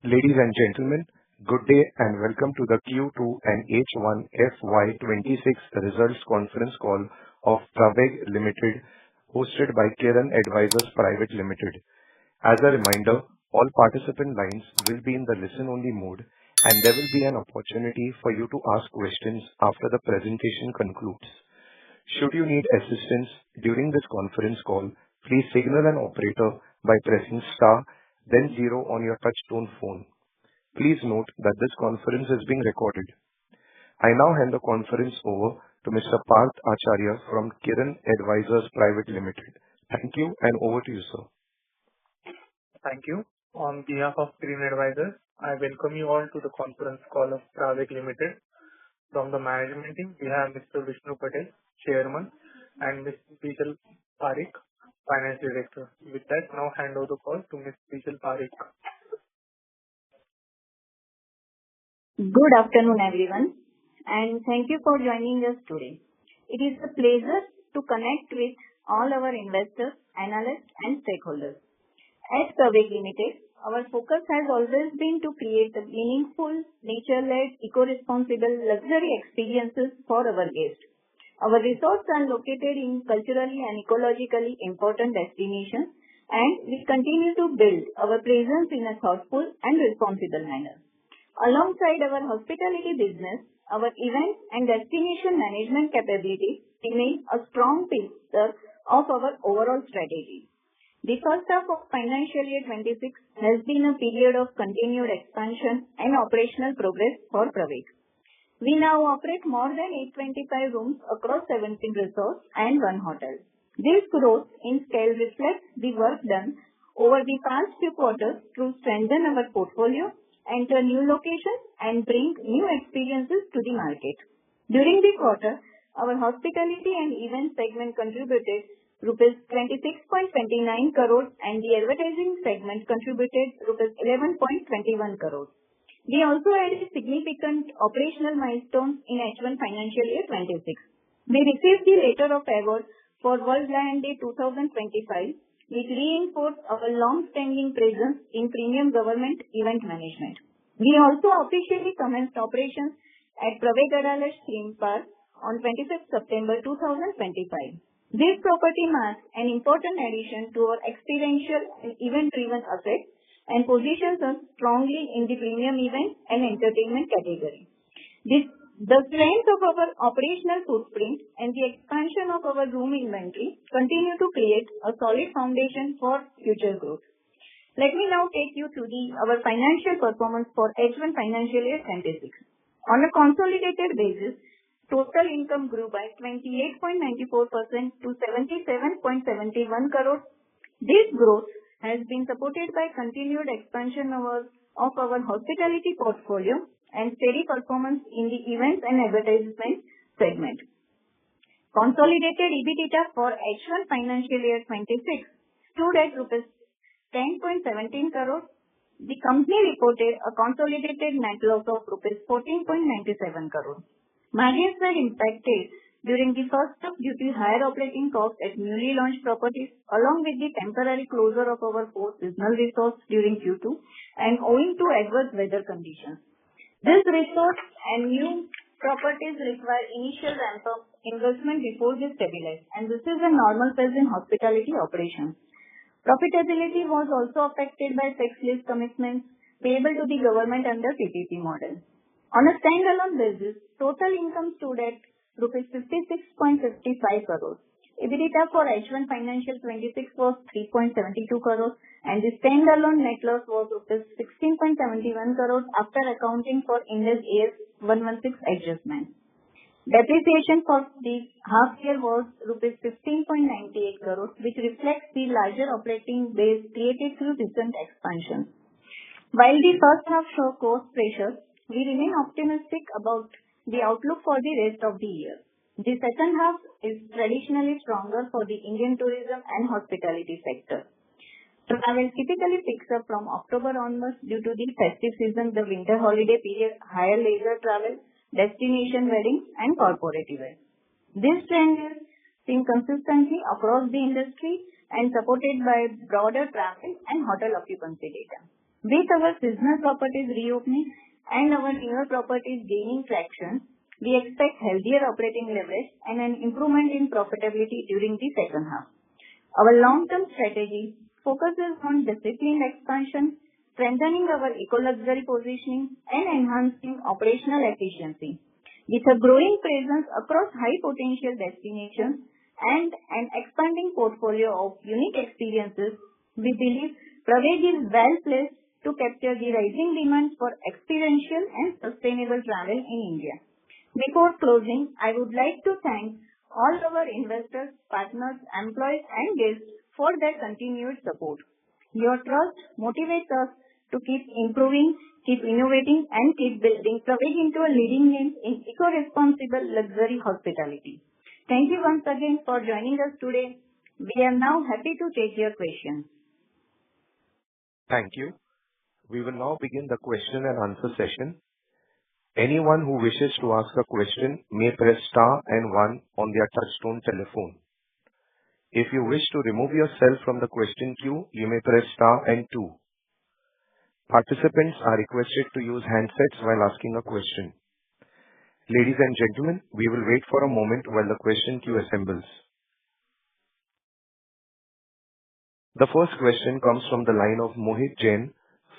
Ladies and gentlemen, good day and welcome to the Q2 and H1 FY26 results conference call of Pravec Limited, hosted by Kiran Advisors Private Limited. As a reminder, all participant lines will be in the listen-only mode, and there will be an opportunity for you to ask questions after the presentation concludes. Should you need assistance during this conference call, please signal an operator by pressing star, then zero on your touch-tone phone. Please note that this conference is being recorded. I now hand the conference over to Mr. Parth Acharya from Kiran Advisors Private Limited. Thank you, and over to you, sir. Thank you. On behalf of Kiran Advisors, I welcome you all to the conference call of Pravec Limited. From the management team, we have Mr. Vishnu Patel, Chairman, and Ms. Bijal Parekh, Finance Director. With that, now hand over the call to Ms. Bijal Parekh. Good afternoon, everyone, and thank you for joining us today. It is a pleasure to connect with all our investors, analysts, and stakeholders. At Pravec Limited, our focus has always been to create meaningful, nature-led, eco-responsible luxury experiences for our guests. Our resorts are located in culturally and ecologically important destinations, and we continue to build our presence in a thoughtful and responsible manner. Alongside our hospitality business, our events and destination management capabilities remain a strong pillar of our overall strategy. The first half of financial year 26 has been a period of continued expansion and operational progress for Pravec. We now operate more than 825 rooms across 17 resorts and one hotel. This growth in scale reflects the work done over the past few quarters to strengthen our portfolio, enter new locations, and bring new experiences to the market. During the quarter, our hospitality and event segment contributed rupees 26.29 crores and the advertising segment contributed rupees 11.21 crores. We also added significant operational milestones in H1 financial year 26. We received the Letter of Award for World Lion Day 2025, which reinforced our long-standing presence in premium government event management. We also officially commenced operations at Pravec Adalash Theme Park on 25th September 2025. This property marks an important addition to our experiential and event-driven assets and positions us strongly in the premium event and entertainment category. The strength of our operational footprint and the expansion of our room inventory continue to create a solid foundation for future growth. Let me now take you through our financial performance for H1 financial year 26. On a consolidated basis, total income grew by 28.94% to 77.71 crores. This growth has been supported by continued expansion of our hospitality portfolio and steady performance in the events and advertisement segment. Consolidated EBITDA for H1 financial year 26 stood at rupees 10.17 crores. The company reported a consolidated net loss of rupees 14.97 crores. Margins were impacted during the first half due to higher operating costs at newly launched properties, along with the temporary closure of our four seasonal resorts during Q2 and owing to adverse weather conditions. These resorts and new properties require initial ramp-up investment before they stabilize, and this is a normal phase in hospitality operations. Profitability was also affected by fixed lease commitments payable to the government under PPP model. On a standalone basis, total income stood at rupees 56.55 crores. EBITDA for H1 financial 26 was 3.72 crores and the standalone net loss was rupees 16.71 crores after accounting for Ind AS 116 adjustment. Depreciation for the half year was rupees 15.98 crores, which reflects the larger operating base created through recent expansion. While the first half saw cost pressures, we remain optimistic about the outlook for the rest of the year. The second half is traditionally stronger for the Indian tourism and hospitality sector. Travel typically picks up from October onwards due to the festive season, the winter holiday period, higher leisure travel, destination weddings, and corporate events. This trend is seen consistently across the industry and supported by broader traffic and hotel occupancy data. With our seasonal properties reopening and our newer properties gaining traction, we expect healthier operating leverage and an improvement in profitability during the second half. Our long-term strategy focuses on disciplined expansion, strengthening our eco-luxury positioning, and enhancing operational efficiency. With a growing presence across high-potential destinations and an expanding portfolio of unique experiences, we believe Praveg is well placed to capture the rising demand for experiential and sustainable travel in India. Before closing, I would like to thank all our investors, partners, employees, and guests for their continued support. Your trust motivates us to keep improving, keep innovating, and keep building Praveg into a leading name in eco-responsible luxury hospitality. Thank you once again for joining us today. We are now happy to take your questions. Thank you. We will now begin the question and answer session. Anyone who wishes to ask a question may press star and 1 on their touchtone telephone. If you wish to remove yourself from the question queue, you may press star and 2. Participants are requested to use handsets while asking a question. Ladies and gentlemen, we will wait for a moment while the question queue assembles. The first question comes from the line of Mohit Jain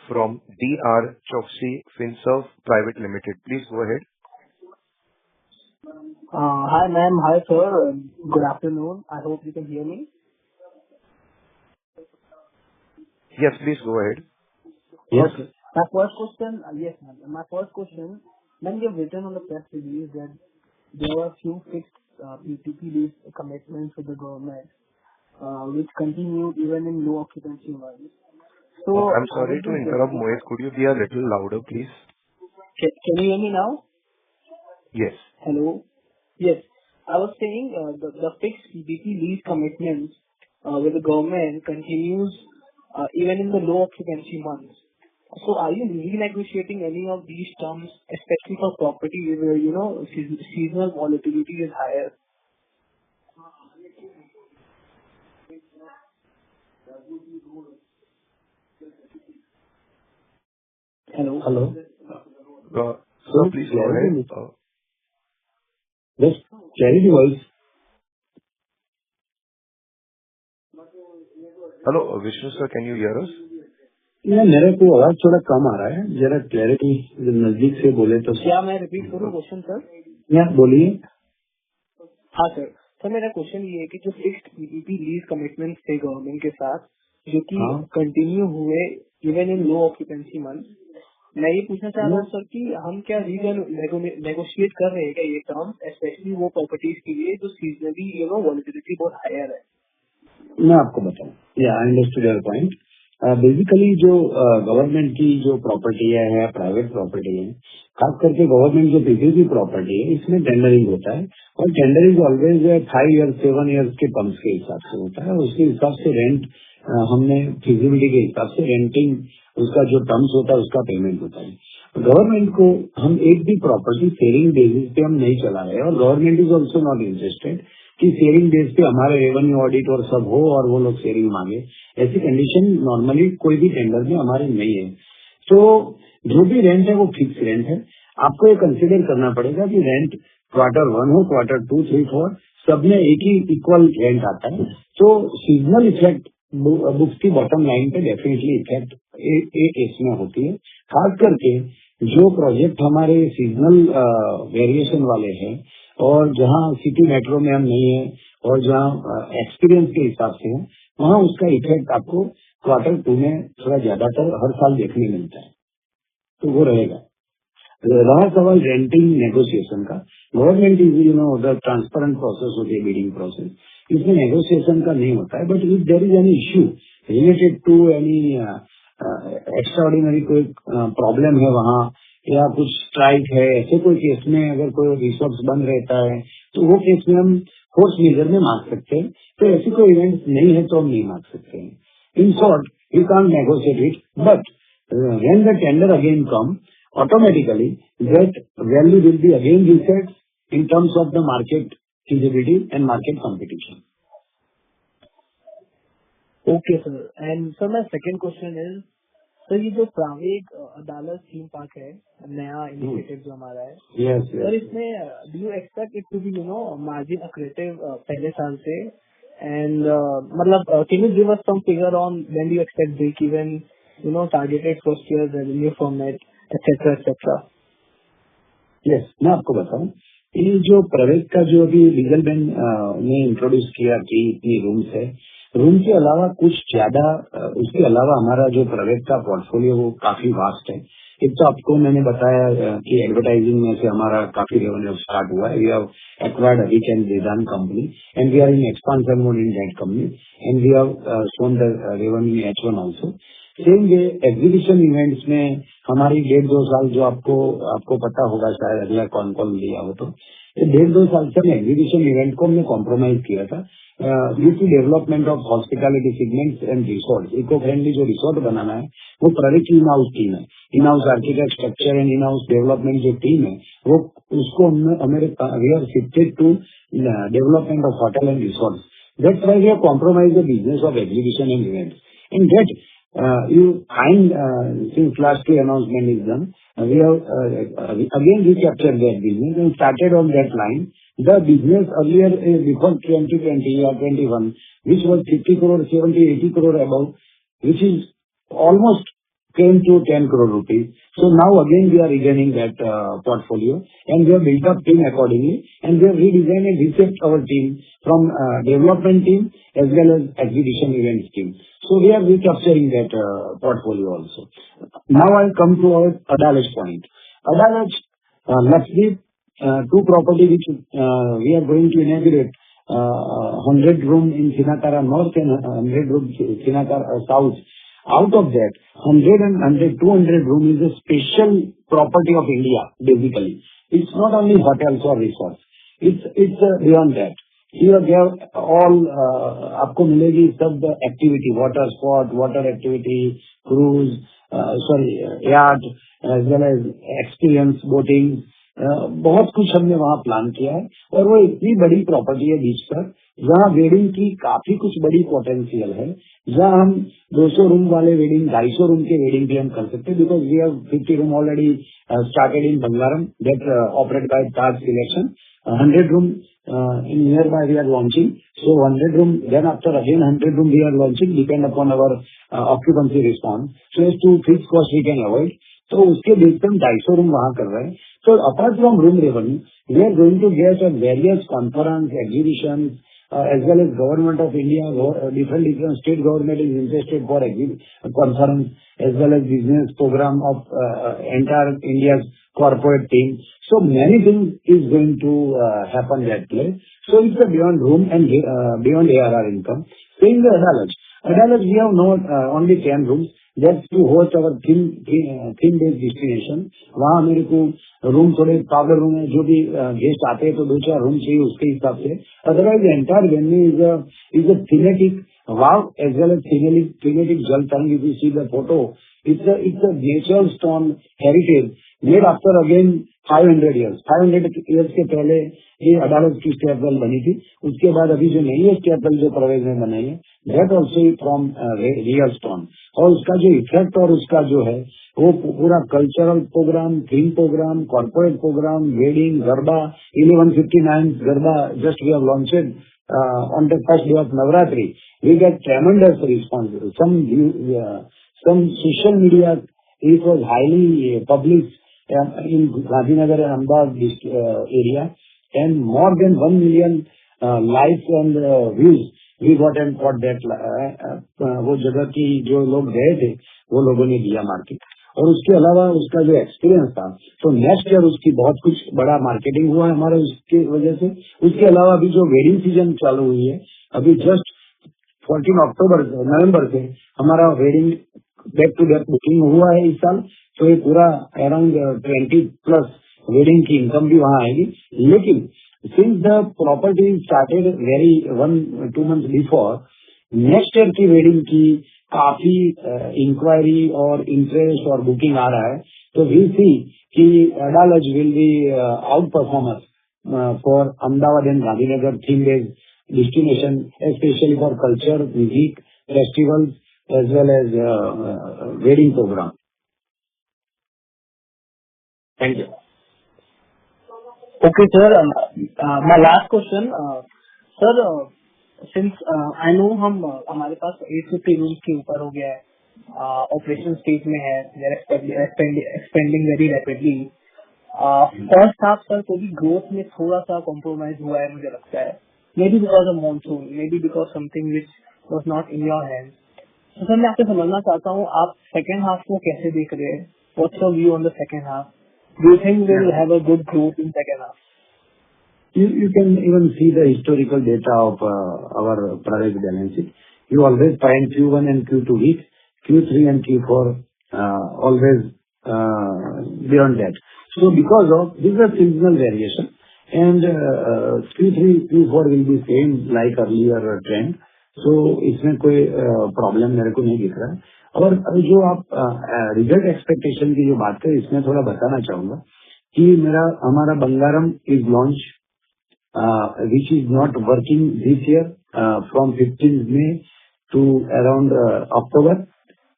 from DR Choksey Finserv Private Limited. Please go ahead. Hi ma'am, hi sir. Good afternoon. I hope you can hear me. Yes, please go ahead. Yes. Okay. My first question, yes ma'am. My first question, ma'am, you have written on the press release that there were few fixed PPP-based commitments with the government, which continue even in low occupancy months. So I'm sorry to interrupt, Mohit. Could you be a little louder, please? Can you hear me now? Yes. Hello? Yes. I was saying the fixed PPP lease commitments with the government continues even in the low occupancy months. So are you renegotiating any of these terms, especially for properties where, seasonal volatility is higher? Hello? Sir, please go ahead. Just clarity voice. Hello, Vishnu sir, can you hear us? मेरे को आवाज थोड़ा कम आ रहा है, जरा clarity नजदीक से बोले तो। क्या मैं रिपीट करूं क्वेश्चन सर? या बोलिए। हाँ सर, मेरा क्वेश्चन ये है कि जो फिक्स्ड पीपीपी लीज कमिटमेंट्स थे गवर्नमेंट के साथ जो कि कंटिन्यू हुए even in low occupancy month, मैं ये पूछना चाह रहा हूँ सर कि हम क्या नेगोशिएट कर रहे हैं क्या ये टर्म, स्पेशली वो प्रॉपर्टीज के लिए जो सीजनली वॉलेटिलिटी बहुत हायर है? मैं आपको बताऊँ, I understood your point. Basically जो गवर्नमेंट की जो प्रॉपर्टी है प्राइवेट प्रॉपर्टी है, खास करके गवर्नमेंट जो पीपीपी प्रॉपर्टी है, इसमें टेंडरिंग होता है और टेंडरिंग ऑलवेज 5 इयर्स 7 इयर्स के टर्म्स के हिसाब से होता है। उसके हिसाब से रेंट हमने फिजिबिलिटी के हिसाब से रेंटिंग उसका जो टर्म्स होता है उसका पेमेंट होता है। गवर्नमेंट को हम एक भी प्रॉपर्टी शेयरिंग बेसिस पे हम नहीं चला रहे और government is also not interested कि शेयरिंग बेस पे हमारे रेवेन्यू ऑडिट और सब हो और वो लोग शेयरिंग मांगे। ऐसी कंडीशन नॉर्मली कोई भी टेंडर में हमारे नहीं है। तो जो भी रेंट है वो फिक्स रेंट है। आपको ये कंसिडर करना पड़ेगा कि रेंट क्वार्टर 1 हो, क्वार्टर 2, 3, 4 सब में एक ही इक्वल रेंट आता है। तो सीजनल इफेक्ट बुक्स की बॉटम लाइन पे डेफिनेटली इफेक्ट एक इसमें होती है। खास करके जो प्रोजेक्ट हमारे सीजनल वेरिएशन वाले हैं और जहां सिटी मेट्रो में हम नहीं है और जहां एक्सपीरियंस के हिसाब से है, वहां उसका इफेक्ट आपको क्वार्टर 2 में थोड़ा ज्यादातर हर साल देखने मिलता है, तो वो रहेगा। रहा सवाल रेंटिंग नेगोशिएशन का, government is the transparent process होती है बिडिंग प्रोसेस, इसमें नेगोशिएशन का नहीं होता है। But if there is any issue related to any extraordinary कोई प्रॉब्लम है वहाँ या कुछ स्ट्राइक है, ऐसे कोई केस में अगर कोई रिसोर्स बंद रहता है तो वो केस में हम फोर्स मेजर में मांग सकते हैं। तो ऐसी कोई इवेंट नहीं है तो हम नहीं मांग सकते हैं। In short you can't negotiate it, but when the tender again come automatically that value will be again reset in terms of the market feasibility and market competition. Okay sir, and sir my second question is sir ये जो प्रावेग अदालत theme park है, नया initiative जो हमारा है, yes sir इसमें do you expect it to be margin accretive पहले साल से? एंड मतलब can you give us some figure on when do you expect break even, targeted first year revenue from it, etcetera etcetera? Yes, मैं आपको बताऊं, ये जो प्रवेश का जो अभी लीगल बेन ने इंट्रोड्यूस किया कि इतनी रूम्स है, रूम के अलावा कुछ ज्यादा उसके अलावा हमारा जो प्रवेश का पोर्टफोलियो वो काफी वास्ट है। एक तो आपको मैंने बताया कि एडवर्टाइजिंग में से हमारा काफी रेवेन्यू स्टार्ट हुआ है। We have acquired Abhik and Vedant company and we are in expansion mode in that company and we have shown the revenue in H1 also. Same way exhibition events में हमारी 1.5-2 साल जो आपको पता होगा, शायद अगला कौन लिया हो तो 1.5-2 साल से एग्जीबिशन इवेंट को हमने कॉम्प्रोमाइज किया था due to development of hospitality segments and resort. Eco friendly जो रिसोर्ट बनाना है वो प्रोजेक्ट इन हाउस टीम है, in house architect structure and in house development जो टीम है वो उसको हमारे we are shifted to development of hotel and resort. That's why we have compromise the business of exhibition and events in that you find since last year announcement is done, we have again recaptured that business and started on that line. The business earlier before 2020 or 21, which was 50 crore, 70, 80 crore above, which is almost came to 10 crore rupees. So now again we are regaining that portfolio and we have built up team accordingly and we have redesigned and reshaped our team from development team as well as exhibition events team. So we are recapturing that portfolio also. Now I'll come to our Adalat point. Adalat, Lakshdeep, two property which we are going to inaugurate, 100 room in Sinakara North and 100 room Sinakara South. Out of that, 200 room is a special property of India, basically. It's not only hotels or resorts. It's beyond that. Here we have all, आपको मिलेगी सब activity, water sport, water activity, cruise, yacht, as well as experience boating. बहुत कुछ हमने वहाँ plan किया है और वो इतनी बड़ी प्रॉपर्टी है बीच पर जहाँ वेडिंग की काफी कुछ बड़ी पोटेंशियल है, जहाँ हम 200 रूम वाले वेडिंग, 250 रूम के वेडिंग भी हम कर सकते हैं because we have 50 room already started in Bangaram that operate by Taj selection, 100 room in nearby we are launching. So 100 room, then after again 100 room we are launching, depend upon our occupancy response. So as to fixed cost we can avoid. तो उसके base पे हम 250 room वहाँ कर रहे हैं. So apart from room revenue, we are going to get a various conference, exhibitions, as well as government of India, different state government is interested for conference, as well as business program of entire India's corporate team. So many things is going to happen that place. So it's a beyond room and beyond ARR income. Saying the Adalat, we have not only 10 rooms. That's to host our theme-based destination. वहाँ मेरे को room थोड़े powder room है, जो भी guest आते हैं तो 2-4 रूम चाहिए उसके हिसाब से. Otherwise, the entire venue is a thematic wow as well as thematic jal tarang. If you see the photo, it's a natural stone heritage made after again 500 years. 500 years के पहले ये अदालत की स्टेप वेल बनी थी. उसके बाद अभी जो नई स्टेप वेल जो प्रवेश में बनाई है, that also from real stone. और उसका जो इफेक्ट और उसका जो है वो पूरा cultural program, theme program, corporate program, wedding, garba, 1159 garba just we have launched on the first day of Navratri. We get tremendous response. Some social media, it was highly published in Gandhinagar and Ahmedabad area, and more than 1 million likes and views we got and got that. वो जगह की जो लोग गए थे वो लोगों ने दिया मार्केट. और उसके अलावा उसका जो एक्सपीरियंस था तो नेक्स्ट ईयर उसकी बहुत कुछ बड़ा मार्केटिंग हुआ है हमारे उसके वजह से. उसके अलावा अभी जो वेडिंग सीजन चालू हुई है, अभी जस्ट 14 नवंबर से हमारा wedding back to back booking हुआ है इस साल. तो ये पूरा अराउंड 20+ वेडिंग की इनकम भी वहाँ आएगी. लेकिन since the property started very 1-2 months before, next year की वेडिंग की काफी इंक्वायरी और इंटरेस्ट और बुकिंग आ रहा है. तो वी सी कि Adalaj will be out performer for Ahmedabad and Gandhinagar theme based destination, especially for culture, music, festivals, as well as wedding program. Thank you. Okay, sir. My last question, sir, since I know हमारे पास 850 room के ऊपर हो गया है, operation stage में है, they are expanding very rapidly. First half sir को भी ग्रोथ में थोड़ा सा कॉम्प्रोमाइज हुआ है मुझे लगता है, may be because of monsoon, may be because something which was not in your hand. तो सर मैं आपसे समझना चाहता हूँ आप सेकेंड हाफ को कैसे देख रहे हैं, what's your view on the second half, do you think we will have a good growth in second half? You can even see the historical data of our Praveg balance sheet. You always find Q1 and Q2 weak, Q3 and Q4 always beyond that. So because of this is a seasonal variation, and Q3, Q4 will be same like earlier trend. So इसमें कोई problem मेरे को नहीं दिख रहा है. और जो आप रिजल्ट एक्सपेक्टेशन की जो बात करें, इसमें थोड़ा बताना चाहूंगा कि हमारा Bangaram is launch which is not working this year from 15th May to around October.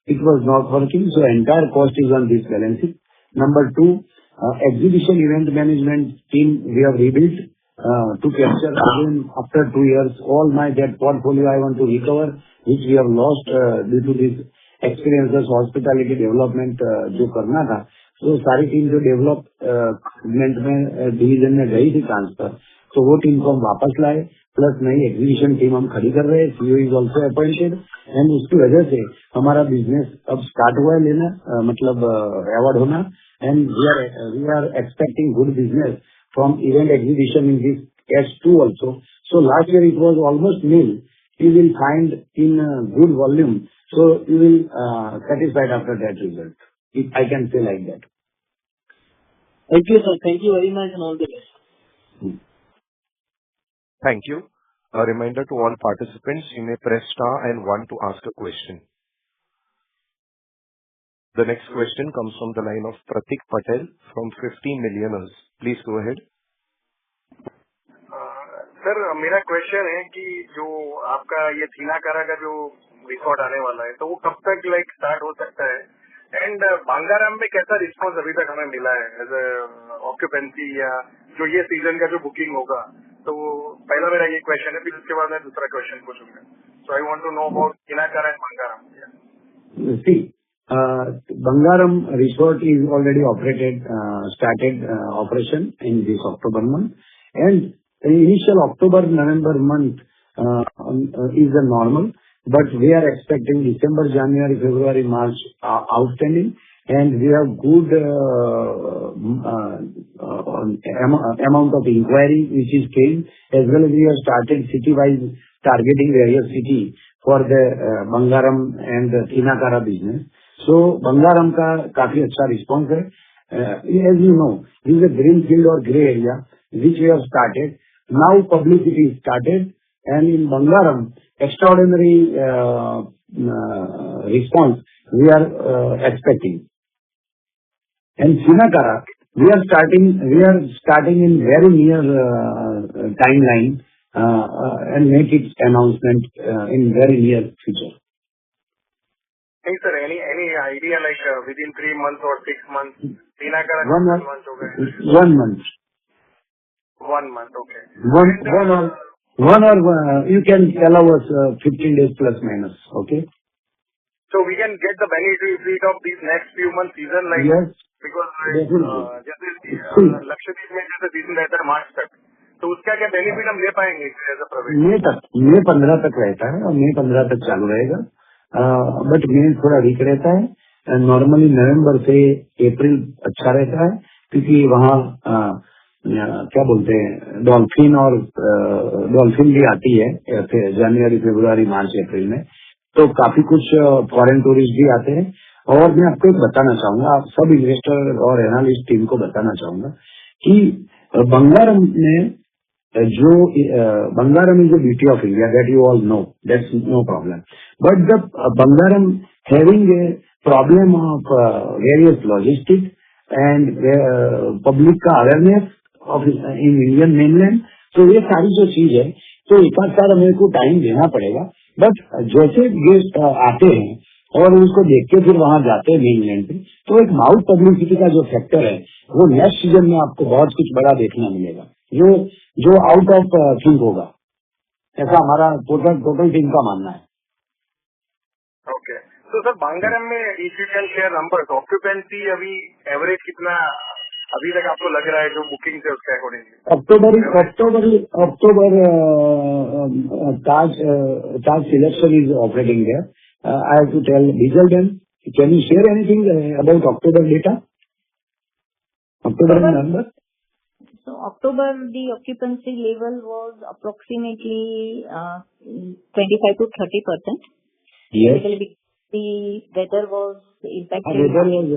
It was not working, so entire cost is on this balance sheet. Number two, exhibition event management team we have rebuilt to capture again after 2 years all my debt portfolio I want to recover, which we have lost due to this experiences hospitality development जो करना था. तो सारी team जो development में division में गई थी ट्रांसफर, तो वो टीम को हम वापस लाए, प्लस नई एग्जीबिशन टीम हम खड़ी कर रहे हैं, CEO is also appointed, and उसकी वजह से हमारा बिजनेस अब स्टार्ट हुआ है लेना, मतलब अवार्ड होना, and we are expecting good business from event exhibition in this H2 also. So last year it was almost nil. You will find in good volume, so you will satisfied after that result. I can say like that. Thank you, sir. Thank you very much and all the best. Thank you. A reminder to all participants, you may press star and 1 to ask a question. The next question comes from the line of Pratik Patel from 50 Millionaires. Please go ahead. Sir मेरा question है कि जो आपका ये थीनाकारा का जो resort आने वाला है, तो वो कब तक स्टार्ट हो सकता है, एंड बांगाराम में कैसा रिस्पॉन्स अभी तक हमें मिला है एज ए ऑक्यूपेंसी, या जो ये सीजन का जो बुकिंग होगा. तो पहला मेरा ये क्वेश्चन है, फिर उसके बाद मैं दूसरा क्वेश्चन पूछूंगा. So I want to know about Thinnakara and Bangaram. See, Bangaram resort is already started operation in this October month, and the initial October-November month is the normal, but we are expecting December, January, February, March outstanding, and we have good amount of inquiry which is came, as well as we have started city-wise targeting various city for the Bangaram and the Theenakara business. So Bangaram का काफी अच्छा response है. As you know, this is a greenfield or grey area which we have started. Now publicity is started, and in Bangaram extraordinary response we are expecting. And Theenakara we are starting in very near timeline and make its announcement in very near future. Hey sir, any idea within 3 months or 6 months? Theenakara 1 month. months हो गए. 1 month. 1 month, okay. One or you can allow us 15 days plus minus, okay? So we can get the benefit of these next few months season, yes, because definitely. जैसे लक्षद्वीप में जैसे season रहता है मार्च तक, तो उसका क्या बेनिफिट हम ले पाएंगे एज अ प्रवेश? मई 15 तक रहता है, और मई 15 तक चालू रहेगा, बट मई थोड़ा वीक रहता है. नॉर्मली नवंबर से अप्रैल अच्छा रहता है, क्योंकि वहाँ क्या बोलते हैं डॉल्फिन भी आती है जनवरी, फरवरी, मार्च, अप्रैल में, तो काफी कुछ फॉरेन टूरिस्ट भी आते हैं. और मैं आपको एक बताना चाहूंगा, आप सब इन्वेस्टर और एनालिस्ट टीम को बताना चाहूंगा कि Bangaram is the beauty of India, that you all know, that's no problem, but the Bangaram having a problem of various logistic and public का awareness of in Indian mainland. तो ये सारी जो चीज है, तो एक आध साल मेरे को टाइम देना पड़ेगा, बट जैसे गेस्ट आते हैं और उसको देख के फिर वहां जाते हैं मेनलैंड पे, तो एक माउथ पब्लिसिटी का जो फैक्टर है वो नेक्स्ट सीजन में आपको बहुत कुछ बड़ा देखना मिलेगा, जो आउट ऑफ थिंक होगा, ऐसा हमारा टोटल टीम का मानना है। ओके, तो सर बांगाराम में if you can share number, occupancy अभी एवरेज कितना अभी तक आपको लग रहा है जो बुकिंग है उसके accordingly? October Taj selection is operating there. I have to tell Diesel then. Can you share anything about October data? October number? So October, the occupancy level was approximately 25 to 30%. Yes. Basically, the weather was impacted. Weather was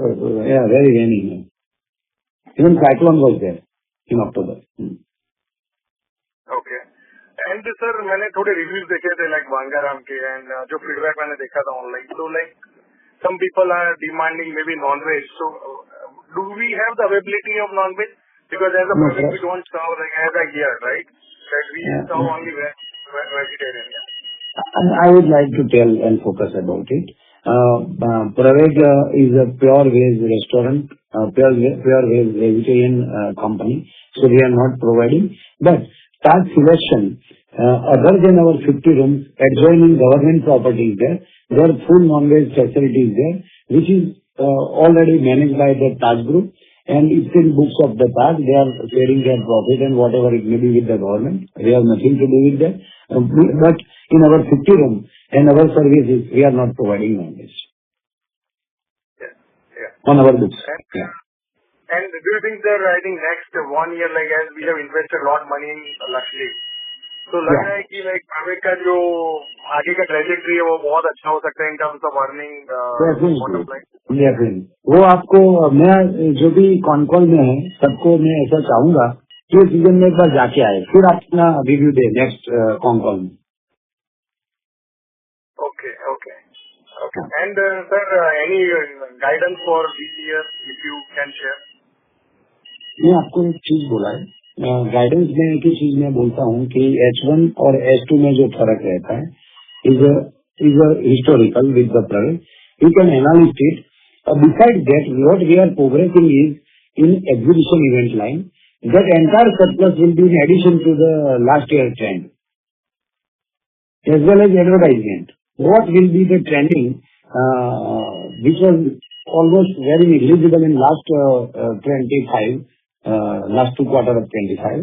very rainy. Even cyclone was there in October. Okay. And sir मैंने थोड़े reviews देखे थे like बांगाराम के, and जो feedback मैंने देखा था online, तो like some people are demanding may be non veg, so do we have the availability of non veg? Because as a product we don't serve like as a here, right? That we serve only vegetarian. I would like to tell and focus about it. Praveg is a pure veg restaurant, pure veg vegetarian company, so we are not providing. But Taj Selection, other than our 50 rooms, adjoining government properties there are full non-veg facilities there, which is already managed by the Taj Group, and it's in books of the Taj. They are sharing their profit and whatever it may be with the government. We have nothing to do with that. But in our 50 rooms and our services, we are not providing non-veg. Yeah. On our books. And do you think that I think next 1 year, like as we have invested a lot money in Lakshmi, तो लग रहा है कि like private का जो आगे का trajectory है वो बहुत अच्छा हो सकता है इन टर्म्स ऑफ अर्निंग? वो आपको मैं जो भी कॉन्कॉल में है सबको मैं ऐसा चाहूंगा कि सीजन में एक बार जाके आए, फिर आप अपना रिव्यू दे नेक्स्ट कॉन्कॉल में. Okay. And sir any guidance for this year if you can share? मैं आपको एक चीज बोला है, गाइडेंस में एक ही चीज मैं बोलता हूँ कि H1 और H2 में जो फर्क रहता है is historical with the private. You can analyse it. Beside that what we are progressing is in exhibition event line. That entire surplus will be in addition to the last year trend as well as advertisement. What will be the trending which was almost very negligible in last 25, last 2 quarter of 25.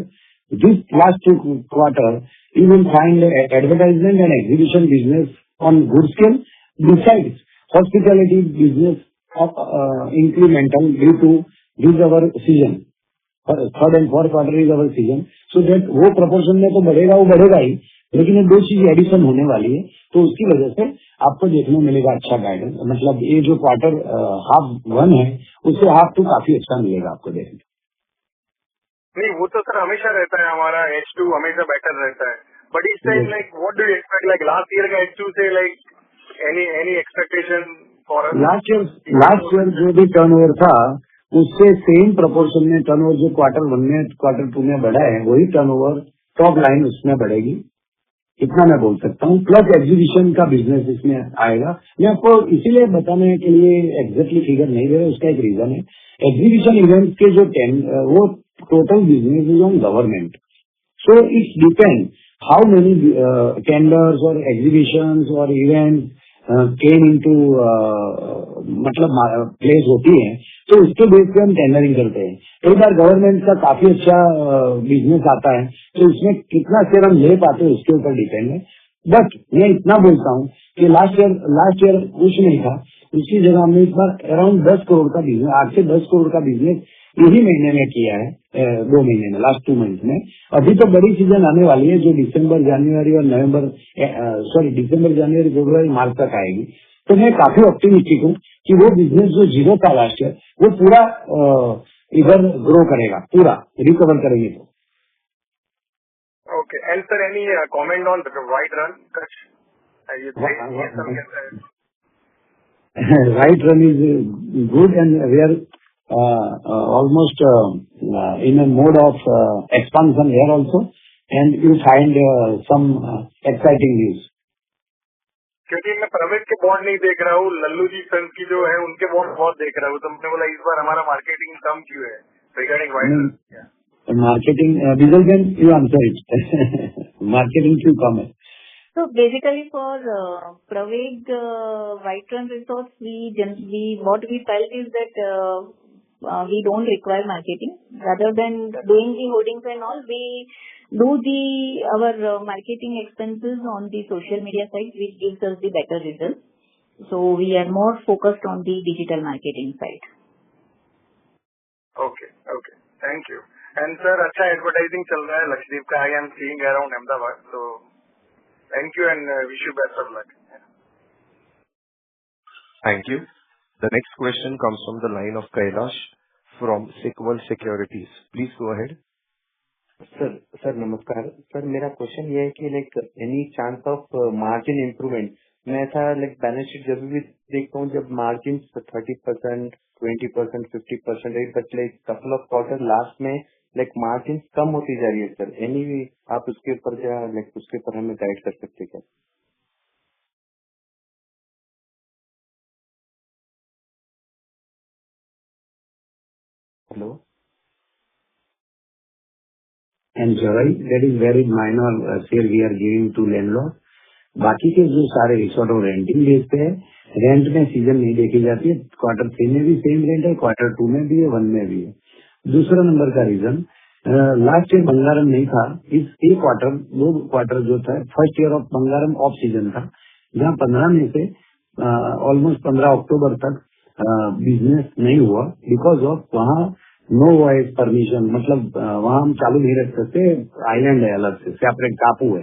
This last 2 quarter, you will find advertisement and exhibition business on good scale. Besides, hospitality business of incremental due to this our season. Third and fourth quarter is our season. So that वो proportion में तो बढ़ेगा ही, लेकिन ये 2 चीज addition होने वाली है, तो उसकी वजह से आपको देखने मिलेगा अच्छा गाइडेंस. मतलब ये जो क्वार्टर हाफ 1 है उससे हाफ 2 काफी अच्छा मिलेगा आपको देखने. नहीं वो तो सर हमेशा रहता है, हमारा H2 हमेशा बेटर रहता है. बट इस time like what do you expect, like last year का H2 से like any expectation for last year जो भी टर्नओवर था उससे सेम प्रोपोर्शन में टर्नओवर जो क्वार्टर 1 में क्वार्टर 2 में बढ़ा है वही टर्नओवर टॉप लाइन उसमें बढ़ेगी, इतना मैं बोल सकता हूँ. प्लस एग्जीबिशन का बिजनेस इसमें आएगा. मैं आपको इसीलिए बताने के लिए एग्जैक्टली फिगर नहीं दे रहा, उसका एक रीजन है. एग्जीबिशन इवेंट के जो वो total business is on government, so it's depend how many tenders और एग्जीबिशंस और इवेंट केम इनटू मतलब प्लेस होती है, तो उसके बेस पे हम टेंडरिंग करते हैं. कई बार गवर्नमेंट का काफी अच्छा बिजनेस आता है, तो उसमें कितना शेयर हम ले पाते हैं उसके ऊपर डिपेंड है. बट मैं इतना बोलता हूँ कि लास्ट ईयर कुछ नहीं था, उसकी जगह हमने इस बार अराउंड 10 करोड़ का बिजनेस, 8 से 10 करोड़ का बिजनेस यही महीने में किया है, 2 महीने में, लास्ट 2 मंथ में. अभी तो बड़ी सीजन आने वाली है जो दिसंबर जनवरी फरवरी मार्च तक आएगी. तो मैं काफी ऑप्टिमिस्टिक हूँ कि वो बिजनेस जो जीरो था लास्ट ईयर वो पूरा इधर ग्रो करेगा, पूरा रिकवर करेंगे. Okay. And sir any comment on right run? Right run is good, and we are almost in a mode of expansion here also, and you find some exciting news. क्योंकि मैं private के bond नहीं देख रहा हूँ, लल्लू जी film की जो है उनके बॉन्ड बहुत देख रहा हूँ, तो मैंने बोला इस बार हमारा मार्केटिंग कम क्यों है regarding white marketing Bijal Ben you answer it marketing क्यों कम है? So basically for Praveg White Run Resorts, what we felt is that we don't require marketing. Rather than doing the hoardings and all, we do our marketing expenses on the social media side, which gives us the better results. So we are more focused on the digital marketing side. Okay, thank you. And sir, अच्छा advertising चल रहा है लक्षद्वीप का, I am seeing around Ahmedabad, so thank you and wish you best of luck. Thank you. The next question comes from the line of Kailash from Sequel Securities. Please go ahead. Sir नमस्कार sir, मेरा question ये है कि like any chance of margin improvement? मैं ऐसा like balance sheet जब भी देखता हूँ जब margin 30%, 20%, 50% but like couple of quarter last में लाइक मार्जिन कम होती जा रही है सर। एनी आप उसके ऊपर क्या लाइक उसके ऊपर हमें गाइड कर सकते क्या? Hello And Joy, that is very minor share we are giving to landlord. बाकी के जो सारे रिसोर्ट और रेंटिंग बेचते हैं, रेंट में सीजन नहीं देखी जाती है। क्वार्टर 3 में भी सेम रेंट है, क्वार्टर 2 में भी है, 1 में भी है। दूसरा नंबर का रीजन लास्ट ईयर बंगारम नहीं था। इस एक क्वार्टर 2 क्वार्टर जो था first year of Bangaram off season था, जहाँ 15 में से ऑलमोस्ट 15 अक्टूबर तक बिजनेस नहीं हुआ बिकॉज ऑफ वहाँ नो वॉइस परमिशन, मतलब वहाँ हम चालू नहीं रख सकते। आइलैंड है, अलग से सेपरेट टापू है,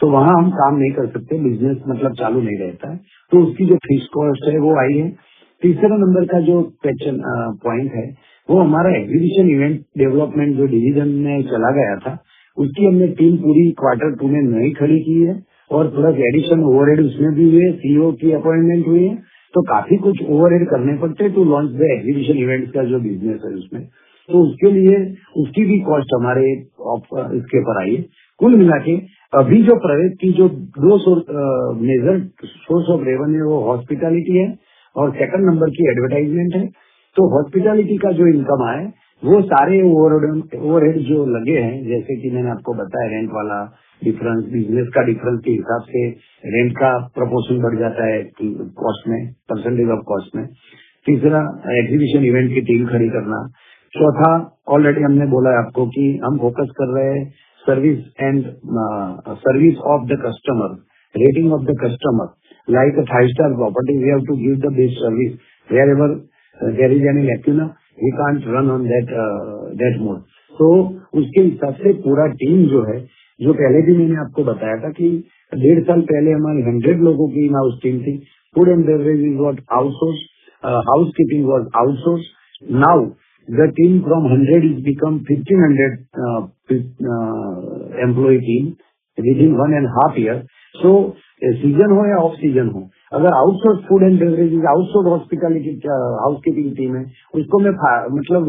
तो वहाँ हम काम नहीं कर सकते, बिजनेस मतलब चालू नहीं रहता है, तो उसकी जो फिक्स कॉस्ट है वो आई है। तीसरा नंबर का जो क्वेश्चन पॉइंट है वो हमारा एग्जीबिशन इवेंट डेवलपमेंट जो डिवीजन में चला गया था, उसकी हमने टीम पूरी क्वार्टर 2 में नई खड़ी की है और प्लस एडिशन ओवरहेड उसमें भी हुए, सीईओ की अपॉइंटमेंट हुई है, तो काफी कुछ ओवरहेड करने पड़ते to launch the exhibition event का जो बिजनेस है उसमें, तो उसके लिए उसकी भी कॉस्ट हमारे इसके ऊपर आई है। कुल मिला के अभी जो प्राइवेट की जो दो मेजर सोर्स ऑफ रेवेन्यू वो हॉस्पिटैलिटी है और सेकंड नंबर की एडवर्टाइजमेंट है। तो हॉस्पिटैलिटी का जो इनकम आए वो सारे ओवरहेड जो लगे हैं, जैसे कि मैंने आपको बताया रेंट वाला डिफरेंस, बिजनेस का डिफरेंस के हिसाब से रेंट का प्रोपोर्शन बढ़ जाता है कॉस्ट में, परसेंटेज ऑफ कॉस्ट में। तीसरा एग्जीबिशन इवेंट की टीम खड़ी करना। चौथा ऑलरेडी हमने बोला है आपको कि हम फोकस कर रहे हैं service and service of the customer, rating of the customer, like a 5-star property we have to give the best service wherever there is any lacuna, we can't run on that mode. तो उसके हिसाब से पूरा team जो है, जो पहले भी मैंने आपको बताया था कि 1.5 साल पहले हमारी 100 लोगों की इन हाउस टीम थी। Food and beverage is what outsource, house keeping was outsource. Now the team from 100 is become 1500 employee team within 1.5 year. So season हो या ऑफ सीजन हो, अगर outsource food and beverage outsource hospitality housekeeping team है, उसको मैं मतलब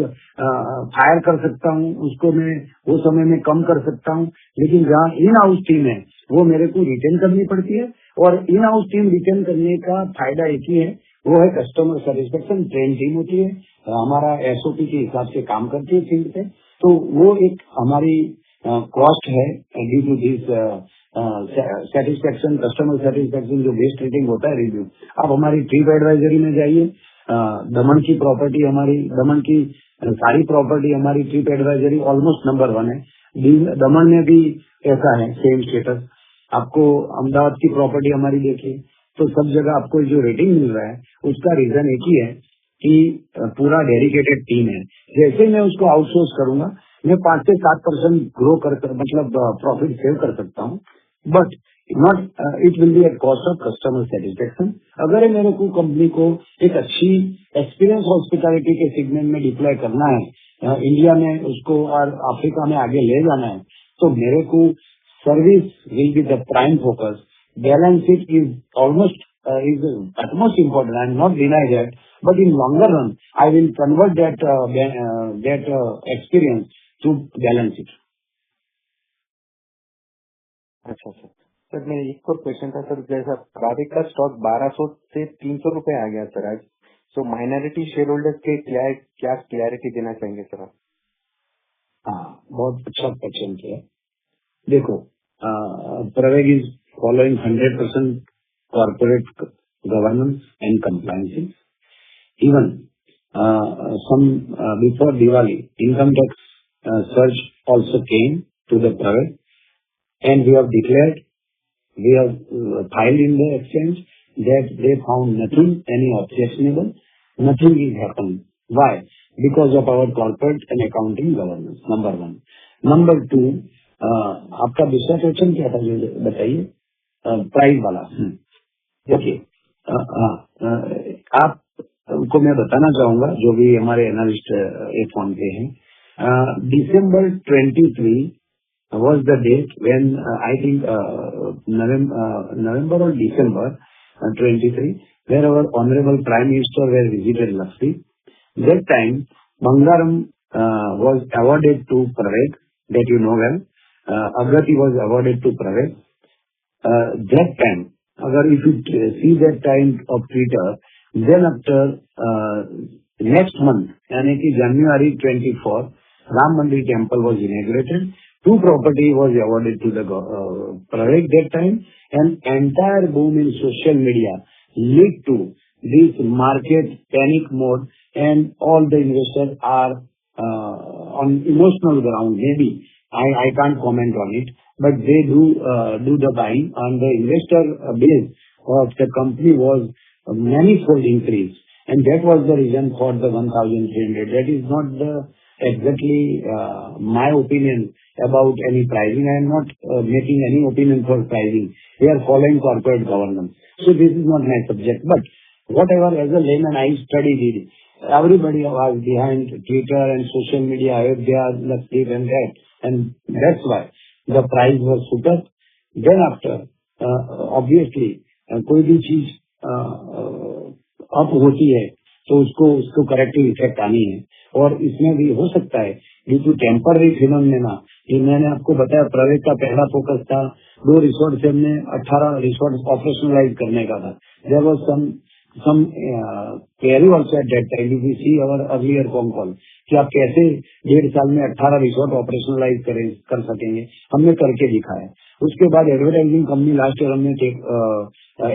fire कर सकता हूँ, उसको मैं वो समय में कम कर सकता हूँ। लेकिन जहाँ इन हाउस टीम है वो मेरे को रिटेन करनी पड़ती है, और इन हाउस टीम रिटेन करने का फायदा एक ही है, वो है कस्टमर सेटिस्फेक्शन। ट्रेन टीम होती है, हमारा एसओपी के हिसाब से काम करती है फील्ड पे, तो वो एक हमारी कॉस्ट है due to this satisfaction, customer satisfaction जो बेस्ट रेटिंग होता है रिव्यू। अब हमारी ट्रिप एडवाइजरी में जाइए, दमन की प्रॉपर्टी हमारी, दमन की सारी प्रॉपर्टी हमारी ट्रिप एडवाइजरी ऑलमोस्ट नंबर 1 है। दमन में भी ऐसा है सेम स्टेटस। आपको अहमदाबाद की प्रॉपर्टी हमारी देखिए, तो सब जगह आपको जो रेटिंग मिल रहा है उसका रीजन एक ही है कि पूरा डेडिकेटेड टीम है। जैसे मैं उसको आउटसोर्स करूंगा, मैं 5 से 7% ग्रो कर मतलब प्रॉफिट सेव कर सकता हूँ, but not it will be at cost of customer satisfaction. अगर मेरे को कंपनी को एक अच्छी एक्सपीरियंस हॉस्पिटैलिटी के सेगमेंट में डिप्लॉय करना है, इंडिया में उसको और अफ्रीका में आगे ले जाना है, तो मेरे को service will be the prime focus. Balance sheet is almost is utmost important. I am not denying that, but in longer run, I will convert that experience to balance sheet. अच्छा sir मेरा एक और question था sir, जैसा प्रावेग का stock 1200 से 300 रुपए आ गया सर आज, सो माइनॉरिटी शेयर होल्डर्स के क्या क्लैरिटी देना चाहेंगे सर आप? हाँ, बहुत अच्छा क्वेश्चन किया। देखो, Praveg is following 100% corporate governance and compliance. Even before Diwali, income tax surge also came to the Praveg, and we have declared, we have filed in the exchange that they found nothing, any objectionable, nothing is happened. Why? Because of our corporate and accounting governance, number one. Number two, आपका दूसरा question क्या था, जो बताइए, price वाला। देखिए, आपको मैं बताना चाहूंगा, जो भी हमारे एनालिस्ट एक फोन पे हैं, December 23 was the date when I think November or December 23, where our honorable Prime Minister were visited Lakshmi. That time, Bangaram was awarded to Praveg, that you know well. Agati was awarded to Praveg. That time, if you see that time of Twitter, then after next month, यानी कि January 24, Ram Mandir temple was inaugurated. 2 property was awarded to the Praveg that time, and entire boom in social media led to this market panic mode, and all the investors are on emotional ground. Maybe I can't comment on it, but they do the buying, and the investor base of the company was a manifold increase, and that was the reason for the 1,300. That is not exactly my opinion about any pricing. I am not making any opinion for pricing. We are following corporate governance, so this is not my subject. But whatever, as a layman, I studied it. Everybody was behind Twitter and social media, Ayodhya, Lakshdeep and that. And that's why the price was super. Then after, obviously, कोई भी चीज up होती है तो उसको corrective effect आनी है, और इसमें भी हो सकता है ड्यू टू टेम्पररी फिनोमेना। ये मैंने आपको बताया, प्रवेग का पहला फोकस था 2 रिसोर्ट से हमने 18 रिसोर्ट ऑपरेशनलाइज करने का था। There was some query also at that time. If you see our earlier phone call, कि आप कैसे 1.5 साल में 18 रिसोर्ट ऑपरेशनलाइज कर सकेंगे, हमने करके दिखाया। उसके बाद एडवर्टाइजिंग कंपनी लास्ट ईयर हमने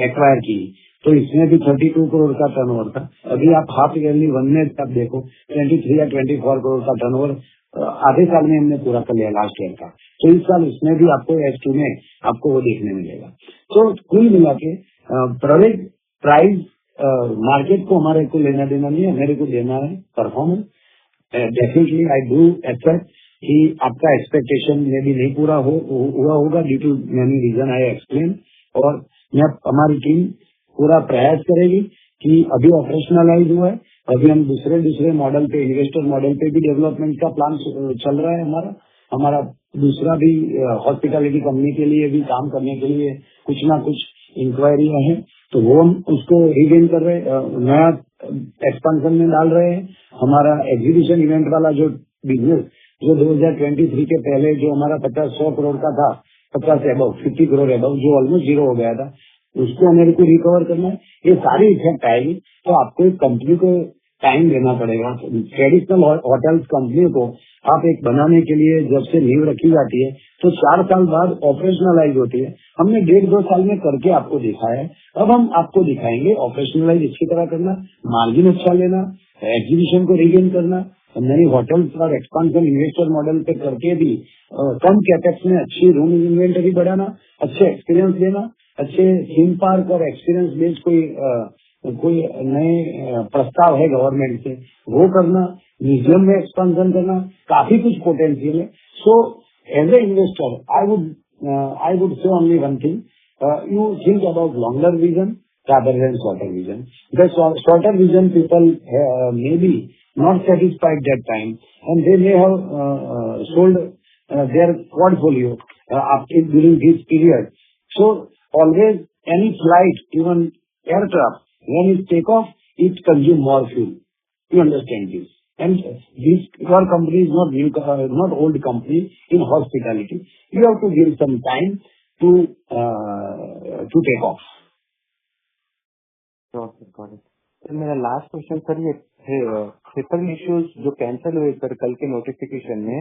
एक्वायर की, तो इसमें भी 32 करोड़ का टर्नओवर था। अभी आप हाफ ईयरली वन में आप देखो 23 या 24 करोड़ का टर्नओवर आधे साल में हमने पूरा कर लिया लास्ट ईयर का। तो इस साल इसमें भी आपको H2 में आपको वो देखने मिलेगा। तो कुल मिला के प्रवेग प्राइस मार्केट को हमारे को लेना देना नहीं है, मेरे को देना है performance. Definitely I do accept कि आपका एक्सपेक्टेशन में भी नहीं पूरा हुआ होगा due to many reason I explain, और हमारी टीम पूरा प्रयास करेगी कि अभी ऑपरेशनलाइज हुआ है, अभी हम दूसरे मॉडल पे, इन्वेस्टर मॉडल पे भी डेवलपमेंट का प्लान चल रहा है। हमारा दूसरा भी हॉस्पिटैलिटी कंपनी के लिए भी काम करने के लिए कुछ ना कुछ इंक्वायरियां हैं, तो वो हम उसको रिगेन कर रहे हैं, नया एक्सपेंशन में डाल रहे हैं। हमारा एग्जीबिशन इवेंट वाला जो बिजनेस जो 2023 के पहले जो हमारा 50-100 करोड़ का था, 50 करोड़ एबव, जो ऑलमोस्ट जीरो हो गया था, उसको मेरे को रिकवर करना है। ये सारी इफेक्ट आएगी, तो आपको एक कंपनी को टाइम देना पड़ेगा। ट्रेडिशनल होटल्स कंपनी को आप एक बनाने के लिए जब से नींव रखी जाती है तो 4 साल बाद ऑपरेशनलाइज होती है। हमने 1.5-2 साल में करके आपको दिखाया है, अब हम आपको दिखाएंगे ऑपरेशनलाइज इसकी तरह करना, मार्जिन अच्छा लेना, एग्जीबिशन को रीगेन करना, नई होटल्स और एक्सपांशन इन्वेस्टर मॉडल पे करके भी कम कैपेक्स में अच्छी रूम इन्वेंटरी बढ़ाना, अच्छे एक्सपीरियंस देना, अच्छे थीम पार्क और एक्सपीरियंस बेस्ड कोई नए प्रस्ताव है गवर्नमेंट से वो करना, म्यूजियम में एक्सपेंशन करना, काफी कुछ पोटेंशियल है। So as a investor I would say only one thing, you think about longer vision rather than shorter vision. The shorter vision people may be not satisfied that time, and they may have sold their portfolio during this period. So always any flight, even aircraft, when it take off, it consume more fuel. You understand this? And your company is not old company in hospitality. You have to give some time to take off. Sir मेरा last question sir, ये triple issues जो cancel हुए sir कल के notification में,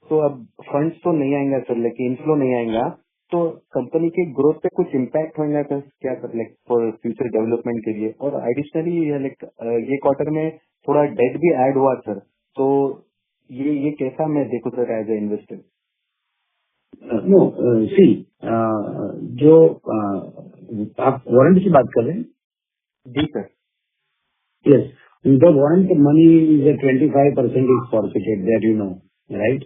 तो अब funds तो नहीं आएंगे सर, लेकिन इनफ्लो नहीं आएगा, तो कंपनी के ग्रोथ पे कुछ इम्पैक्ट होगा सर क्या sir, like for future development के लिए? और एडिशनली लाइक ये क्वार्टर में थोड़ा डेट भी ऐड हुआ सर, तो ये कैसा मैं देखूं sir as a investor? No see, जो आप वारंट की बात कर रहे हैं? जी sir. Yes. The warrant money is a 25% is forfeited, that you know, right?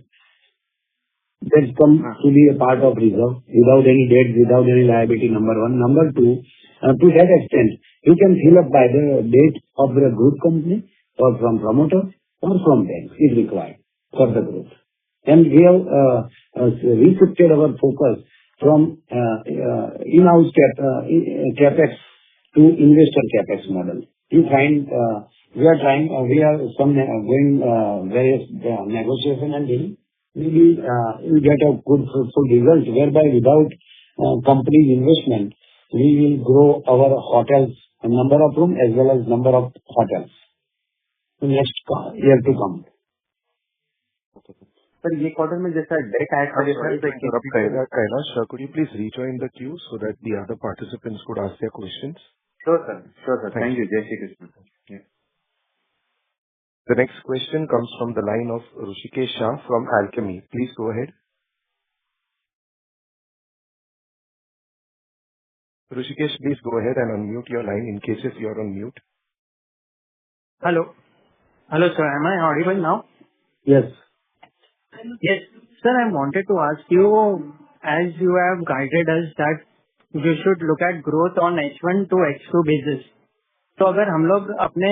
That's come to be a part of reserve without any debt, without any liability, number one. Number two, to that extent, you can fill up by the date of the group company or from promoter or from bank if required for the growth. And we have reshifted our focus from in-house capex to investor capex model. You find we are going various negotiation and dealing. Maybe we get a good fruitful result whereby without company's investment, we will grow our hotels, number of room as well as number of hotels next year to come. Sir ये quarter में जैसा debt add Kailash, could you please rejoin the queue so that the other participants could ask their questions? Sure sir. Thank you. Jai Shri Krishna. Yeah. The next question comes from the line of Rushikesh Shah from Alchemy. Please go ahead. Rushikesh, please go ahead and unmute your line in case if you are on mute. Hello sir, am I audible now? Yes. Yes sir, I wanted to ask you, as you have guided us that you should look at growth on H1 to H2 basis. तो अगर हम लोग अपने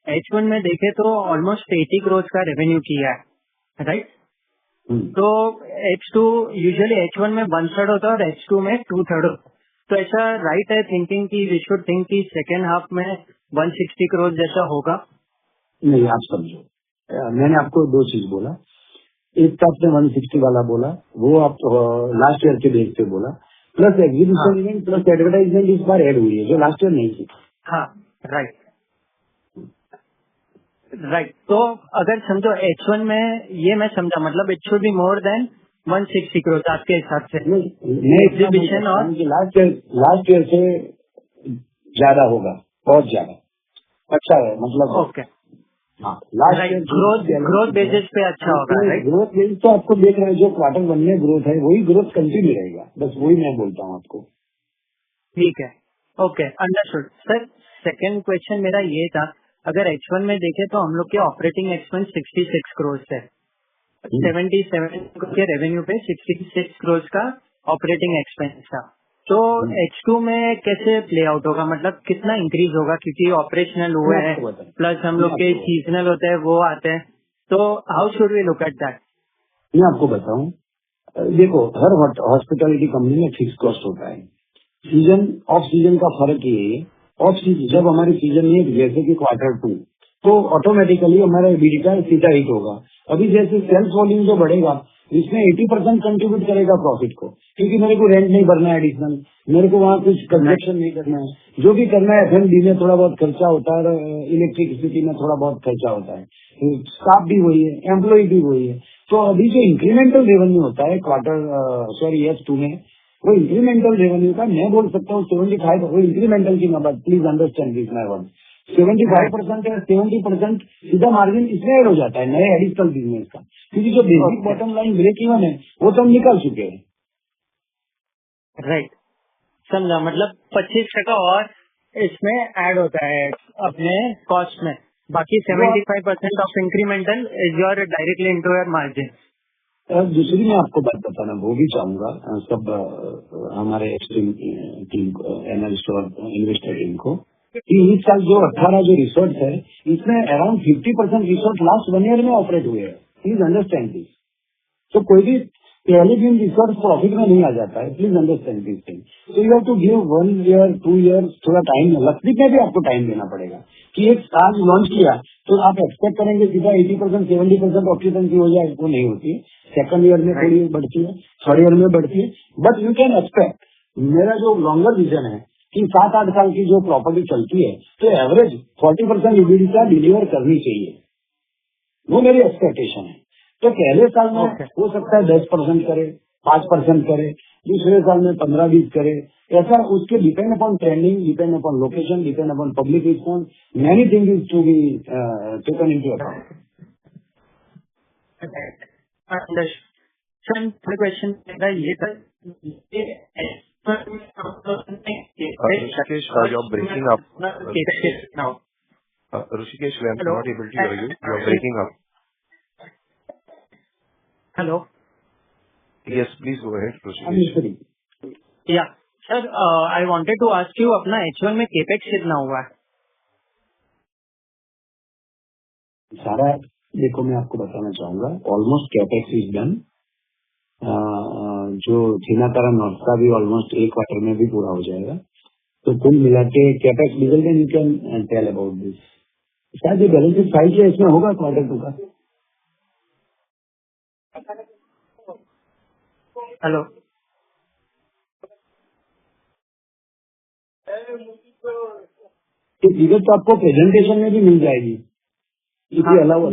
H1 में देखें तो almost 80 crore का revenue किया है, राइट? तो H2 यूजुअली H1 में 1/3 होता है और H2 में 2/3 होता है, तो ऐसा राइट है थिंकिंग की वी शुड थिंक की सेकेंड हाफ में 160 करोड़ जैसा होगा? नहीं, आप समझो, मैंने आपको दो चीज बोला। एक तो आपने 160 वाला बोला, वो आप लास्ट ईयर के बेस पे बोला, plus exhibition event plus advertisement इस बार ऐड हुई है जो लास्ट ईयर नहीं थी। हाँ, राइट। तो अगर समझो H1 में ये मैं समझा, मतलब it should be more than 160 crore आपके हिसाब से। एग्जीबिशन और लास्ट ईयर से ज्यादा होगा, बहुत ज्यादा अच्छा है, मतलब ओके। हाँ, लास्ट ईयर ग्रोथ बेसिस पे अच्छा होगा, राइट? ग्रोथ बेसिस तो आपको देख रहे हैं, जो क्वार्टर 1 में ग्रोथ है वही ग्रोथ कंटिन्यू रहेगा, बस वही मैं बोलता हूँ आपको। ठीक है, okay, understood. Sir second question मेरा ये था, अगर H1 में देखें तो हम लोग के ऑपरेटिंग एक्सपेंस 66 करोड़ है, 77 के रेवेन्यू पे 66 करोड़ का ऑपरेटिंग एक्सपेंस था, तो H2 में कैसे प्ले आउट होगा, मतलब कितना इंक्रीज होगा? क्योंकि ऑपरेशनल हुए हैं प्लस हम लोग के सीजनल होते हैं वो आते हैं, तो how should we look at that? मैं आपको बताऊं, देखो हर हॉस्पिटैलिटी कंपनी में फिक्स कॉस्ट होता है, सीजन ऑफ सीजन का फर्क ये है। ऑफ सीजन जब हमारी सीजन नहीं है, जैसे कि क्वार्टर 2, तो ऑटोमेटिकली हमारा EBITDA सीधा हिट होगा। अभी जैसे सेल्स वॉल्यूम जो बढ़ेगा, इसमें 80% कंट्रीब्यूट करेगा प्रॉफिट को, क्योंकि मेरे को रेंट नहीं भरना है एडिशनल, मेरे को वहाँ कुछ कंस्ट्रक्शन नहीं करना है, जो भी करना है F&B में थोड़ा बहुत खर्चा होता है, इलेक्ट्रिसिटी में थोड़ा बहुत खर्चा होता है, स्टाफ भी वही है, एम्प्लॉय भी वही है। तो अभी जो इंक्रीमेंटल रेवेन्यू होता है H2 में, वो इंक्रीमेंटल रेवेन्यू का मैं बोल सकता हूँ 75, वो इंक्रीमेंटल की number, please understand this my word, 75% या 70% सीधा मार्जिन इसमें ऐड हो जाता है नए एडिशनल बिजनेस का, क्योंकि जो basic bottom line break even है वो तो हम निकाल चुके हैं। राइट, समझा, मतलब 25% और इसमें ऐड होता है अपने कॉस्ट में, बाकी 75% of incremental is your directly into your margin. दूसरी मैं आपको बात बताना वो भी चाहूंगा सब हमारे एक्सट्रीम टीम को, एनालिस्ट और इन्वेस्टर टीम को, कि इस साल जो 18 जो रिसोर्ट है, इसमें अराउंड 50% रिसोर्ट लास्ट 1 ईयर में ऑपरेट हुए हैं। Please understand this. तो कोई भी पहले दिन रिसोर्ट प्रॉफिट में नहीं आ जाता है, please understand this thing. So you have to give 1 year 2 year, थोड़ा टाइम, लक्षद्वीप में भी आपको टाइम देना पड़ेगा। कि एक आज लॉन्च किया तो आप एक्सपेक्ट करेंगे सीधा 80% 70% ऑक्यूपेंसी हो जाए, वो नहीं होती है। सेकंड ईयर में थोड़ी बढ़ती है, थर्ड ईयर में बढ़ती है, बट यू कैन एक्सपेक्ट। मेरा जो लॉन्गर विजन है कि 7-8 साल की जो प्रॉपर्टी चलती है तो एवरेज 40% EBITDA डिलीवर करनी चाहिए, वो मेरी एक्सपेक्टेशन है। तो पहले साल में हो सकता है 10% करे, 5% करे, दूसरे साल में 15-20 करे, ऐसा उसके depend upon trending, depend upon location, depend upon public response, many thing is to be taken into account. Question ये था, Rishikesh, you're breaking up. Rishikesh, we are not able to hear you. You are breaking up. Hello. Yes, please go ahead, Rishikesh. Yeah, sir, I wanted to ask you, अपना H1 में capex कितना हुआ है? सारा देखो मैं आपको बताना चाहूंगा, ऑलमोस्ट कैपेक्स इज डन। जो छिनातारा नॉर्थ का भी ऑलमोस्ट 1 क्वार्टर में भी पूरा हो जाएगा। तो कुल मिला के capex diesel you can tell about this. शायद ये बैलेंस शीट फाइल के इसमें होगा क्वार्टर 2 का। हेलो, तो फिगर तो आपको प्रेजेंटेशन में भी मिल जाएगी। इसके अलावा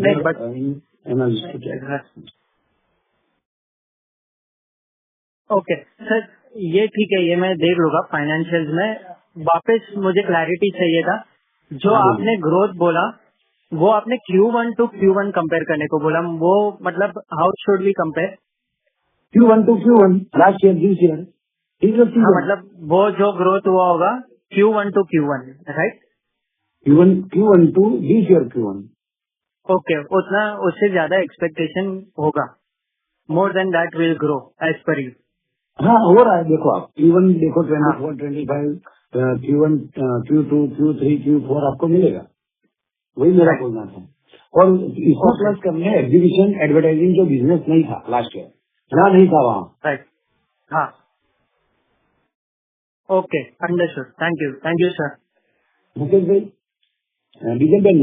ओके सर, ये ठीक है, ये मैं देख लूंगा फाइनेंशियल्स में। वापस मुझे क्लैरिटी चाहिए था, जो आपने ग्रोथ बोला वो आपने Q1 to Q1 कंपेयर करने को बोला, वो मतलब how should we compare Q1 to Q1 last year this year? मतलब वो जो ग्रोथ हुआ होगा Q1 to Q1, right? Q1 to this year Q1। Okay, उतना उससे ज्यादा एक्सपेक्टेशन होगा, more than that will grow as per you. हाँ हो रहा है, देखो आप Q1 देखो 24, 25, Q1, Q2, Q3, Q4 आपको मिलेगा, वही मेरा बोलना था। और इसमें प्लस करने एग्जीबिशन एडवर्टाइजिंग जो बिजनेस नहीं था लास्ट ईयर, ना नहीं था वहाँ, राइट? हाँ, okay, understood, thank you sir. Mukesh bhai, diesel ban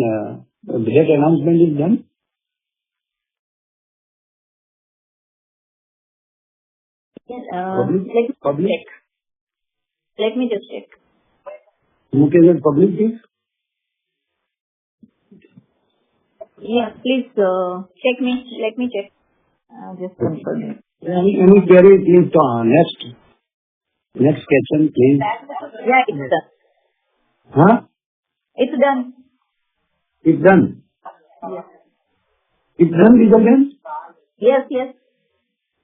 budget announcement is done. Public. Let me just check. Mukesh, public please. Yeah, please check me. Let me check. Just confirm it. Any query please? Next question please. Yeah, it's done. Huh? It's done. It's done. Yes. It's done, Diesel Ben? Yes.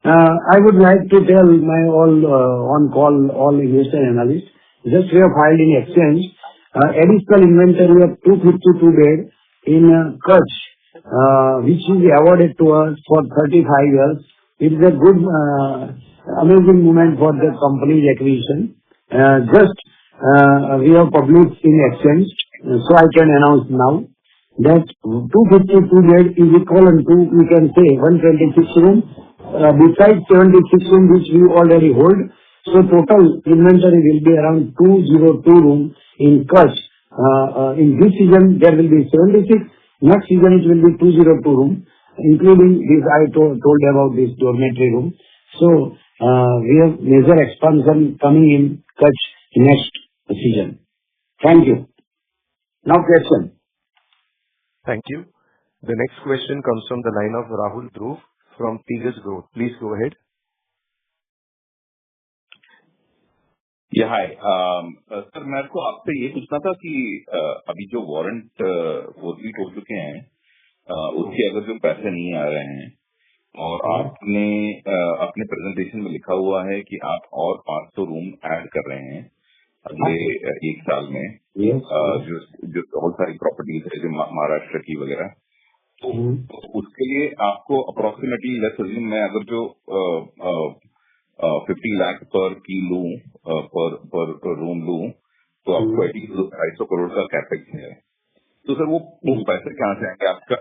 I would like to tell my all investor analysts, just we have filed in exchange additional inventory of 252 bed in Kutch, which is awarded to us for 35 years. It is a good, amazing moment for the company's acquisition. We have published in exchange, so I can announce now that 252 bed is equivalent to, you can say, 126 room. Besides 76 room which we already hold, so total inventory will be around 202 room in Kutch. In this season there will be 76, next season it will be 202 room, including this I told about this dormitory room. So we have major expansion coming in Kutch next season. Thank you. Now question. Thank you. The next question comes from the line of Rahul Dhruv from Tejas Growth. Please go ahead. या hi sir, मेरे को आपसे ये पूछना था कि अभी जो वारंट फोरफीट हो चुके हैं, उसके अगर जो पैसे नहीं आ रहे हैं और आपने अपने प्रेजेंटेशन में लिखा हुआ है कि आप और 500 रूम ऐड कर रहे हैं अगले 1 साल में, जो बहुत सारी प्रॉपर्टीज है जो महाराष्ट्र की वगैरह, तो उसके लिए आपको अप्रोक्सीमेटली मैं अगर जो 50 लाख पर की लूं, पर रूम लूं, तो आपको एटलीस्ट 250 करोड़ का कैपेक्स है। तो सर वो पैसे कहाँ से आएंगे? आपका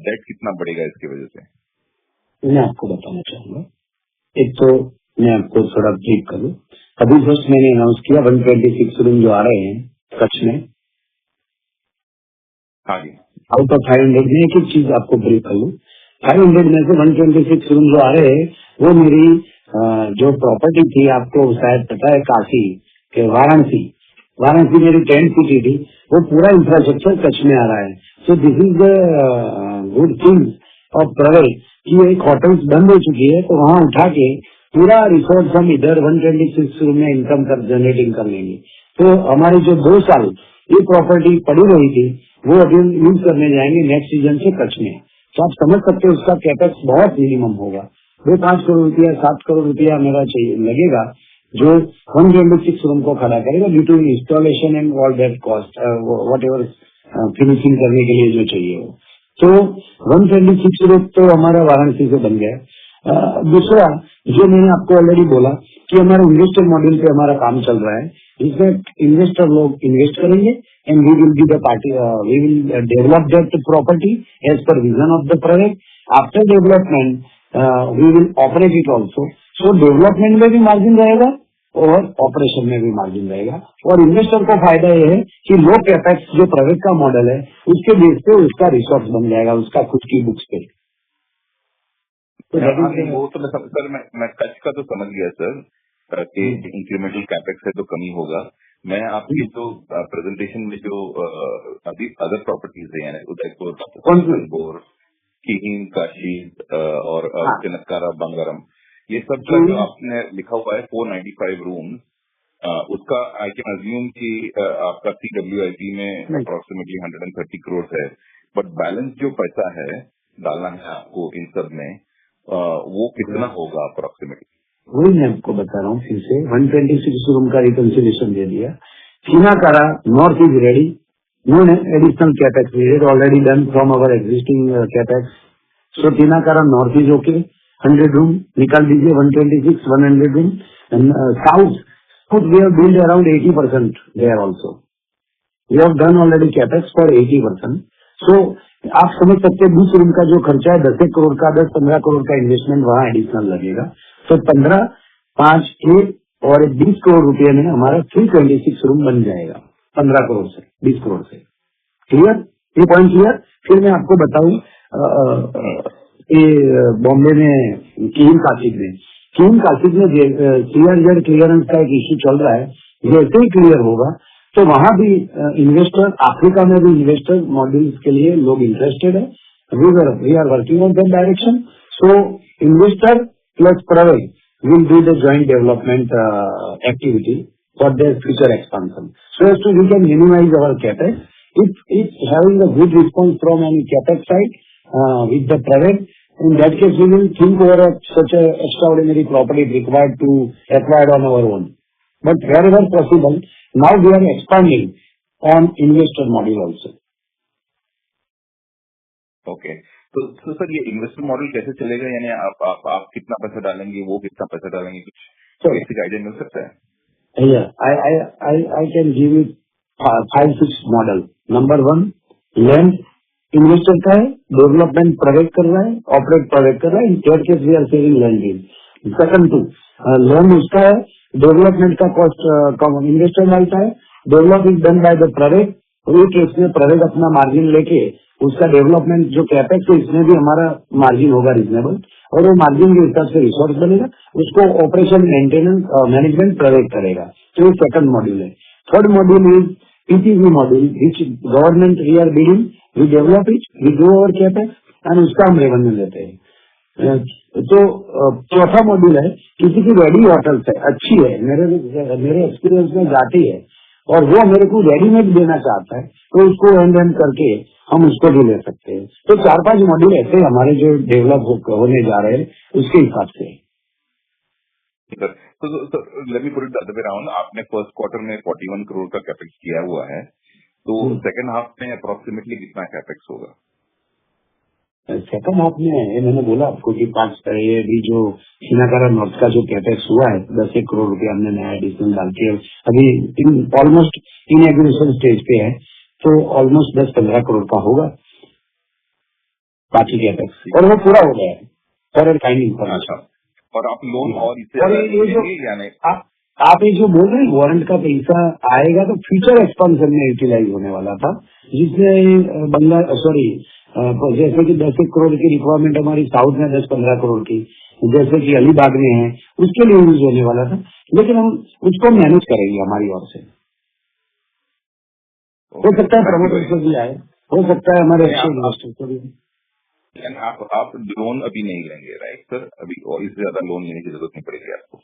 डेट कितना बढ़ेगा इसकी वजह से? मैं आपको बताना चाहूंगा। एक तो मैं आपको थोड़ा ब्रीफ करूं, अभी जस्ट मैंने अनाउंस किया 126 रूम जो आ रहे हैं कच्छ में, हाँ जी, आउट ऑफ 500 में एक एक चीज आपको ब्रीफ कर लूँ। 500 में से 126 रूम जो आ रहे हैं वो मेरी जो प्रॉपर्टी थी, आपको शायद पता है काशी के वाराणसी मेरी टेंट सिटी थी, वो पूरा इंफ्रास्ट्रक्चर कच्छ में आ रहा है। So this is the good thing of प्रवेश की एक होटल्स बंद हो चुकी है, तो वहाँ उठा के पूरा रिसोर्ट हम इधर 126 रूम में इनकम जनरेटिंग कर लेंगे। तो हमारी जो 2 साल ये प्रॉपर्टी पड़ी रही थी वो अभी यूज करने जाएंगे नेक्स्ट सीजन से कच्छ में। तो आप समझ सकते हो उसका कैपेक्स बहुत मिनिमम होगा, 2-5 करोड़ रुपया 7 करोड़ रुपया मेरा चाहिए लगेगा, जो 126 रूम को खड़ा करेगा due to installation and all that cost whatever finishing करने के लिए जो चाहिए वो। तो 126 रूम तो हमारा वाराणसी से बन गया। दूसरा जो मैंने आपको ऑलरेडी बोला कि हमारा इन्वेस्टर मॉडल पे हमारा काम चल रहा है, इसमें इन्वेस्टर लोग इन्वेस्ट करेंगे and we will be the party, we will develop that property as per vision of the project. After development we will operate it also. So development में भी मार्जिन रहेगा और ऑपरेशन में भी मार्जिन रहेगा, और इन्वेस्टर को फायदा ये है कि लो कैपेक्स जो प्रोजेक्ट का मॉडल है उसके बेस पे उसका रिसोर्स बन जाएगा उसका खुद की बुक्स पे। वो तो मैं कच्छ का तो समझ गया सर कि इंक्रीमेंटल कैपेक्स है तो कमी होगा। मैं आपकी जो प्रेजेंटेशन में जो अभी अदर प्रॉपर्टीज है यानी उदयपुर, किहिम, काशी और चनक्कारा, बंगारम, ये सब का जो आपने लिखा हुआ है 495 रूम, उसका आई कैन अज्यूम कि आपका CWIP में अप्रोक्सीमेटली 130 करोड़ है, बट बैलेंस जो पैसा है डालना है आपको इन सब में वो कितना होगा अप्रोक्सीमेटली? वही मैं आपको बता रहा हूँ फिर से। 126 रूम का रिकंसिलेशन दे दिया। Thinnakara north is ready, no additional capex needed, already done from our existing capex. So Thinnakara north is okay, 100 room निकाल दीजिए, 126 100 room. South we have build around 80% there also, we have done already capex for 80%। So आप समझ सकते हैं 20 room का जो खर्चा है 10 करोड़ का, 10-15 करोड़ का इन्वेस्टमेंट वहाँ एडिशनल लगेगा। तो 15, 5, 1 और 20 करोड़ रुपए में हमारा 326 रूम बन जाएगा 15 करोड़ से 20 करोड़ से। क्लियर? ये पॉइंट क्लियर? फिर मैं आपको बताऊं बॉम्बे में किहिम काशिद में CRZ क्लियरेंस का एक इश्यू चल रहा है, जैसे ही क्लियर होगा तो वहां भी इन्वेस्टर, अफ्रीका में भी इन्वेस्टर मॉड्यूल्स के लिए लोग इंटरेस्टेड है। We are working on that direction. So investor plus Pravesh will do the joint development activity for their future expansion. So as to we can minimize our capex. If it's having a good response from any capex side with the private, in that case we will think over such a extraordinary property required to acquire on our own. But wherever possible, now we are expanding on investor model also. Okay. तो sir ये investor model कैसे चलेगा, यानी आप कितना पैसा डालेंगे, वो कितना पैसा डालेंगे, कुछ बेसिक आइडिया मिल सकता है? Yeah, I can give you 5-6 model. Number 1, land investor का है, डेवलपमेंट प्रोवाइड कर रहा है, ऑपरेट प्रोवाइड कर रहा है, in third case we are saving land deal. Second 2, loan उसका है, डेवलपमेंट का कॉस्ट इन्वेस्टर डालता है, develop is done by the private, और ये केस में प्राइवेट अपना मार्जिन लेके उसका डेवलपमेंट जो कैपेक्स है इसमें भी हमारा मार्जिन होगा रिजनेबल, और वो मार्जिन के हिसाब से रिसोर्स बनेगा, उसको ऑपरेशन मेंटेनेंस मैनेजमेंट प्रोवाइड करेगा। तो ये सेकंड मॉड्यूल है। Third module is PPP module which government we are building, we develop it, we do our capex and उसका हम रेवेन्यू लेते हैं। तो चौथा मॉड्यूल है किसी की रेडी होटल्स है, अच्छी है, मेरे एक्सपीरियंस में जाती है और वो मेरे को रेडीमेड देना चाहता है, तो उसको एंड करके हम उसको भी ले सकते हैं। तो 4-5 मॉड्यूल ऐसे हमारे जो डेवलप होने जा रहे हैं उसके हिसाब से। तो let me put it the other way around, आपने फर्स्ट क्वार्टर में 41 करोड़ का कैपेक्स किया हुआ है, तो सेकंड हाफ में अप्रोक्सीमेटली कितना कैपेक्स होगा? सेकंड हाफ में ये मैंने बोला आपको कि 5 ये भी जो चीनाकारा नॉर्थ का जो कैपेक्स हुआ है 10 करोड़ रुपया हमने नया एडिशनल डाल के अभी ऑलमोस्ट इनएग्रेशन स्टेज पे है, तो ऑलमोस्ट 10-15 करोड़ का होगा बाकी कैपेक्स, और वो पूरा हो गया है फॉर काइंड इन्फॉर्मेशन। और आप लोन और इससे आप ये जो बोल रहे हैं वारंट का पैसा आएगा तो फ्यूचर एक्सपांशन में यूटिलाइज होने वाला था, जिसमें बंगा सॉरी जैसे कि 10 करोड़ की रिक्वायरमेंट हमारी साउथ में 10-15 करोड़ की जैसे कि अलीबाग में है, उसके लिए यूज होने वाला था, लेकिन हम उसको मैनेज करेंगे हमारी ओर से। हो सकता है प्रमोटर से भी आए, हो सकता है हमारे अच्छे इन्वेस्टर से भी। आप लोन अभी नहीं लेंगे राइट सर? अभी और इससे ज्यादा लोन लेने की जरूरत नहीं पड़ेगी आपको?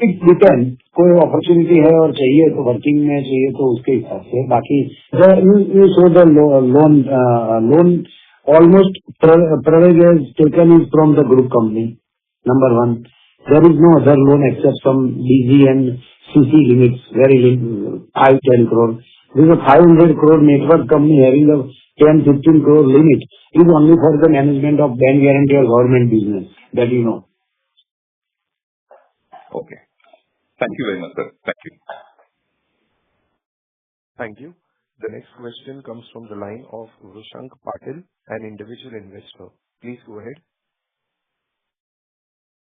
इट डिपेंड, कोई अपॉर्चुनिटी है और चाहिए तो वर्किंग में चाहिए तो उसके हिसाब से। बाकी you show the loan almost Praveg has taken is from the group company, number one. There is no other loan except from DG and CC limits, very 5-10 crore. There is a 500 crore network company having a 10-15 crore limit is only for the management of bank guarantee or government business, that you know. Okay. Thank you very much, sir. Thank you. Thank you. The next question comes from the line of Rushank Patil, an individual investor. Please go ahead.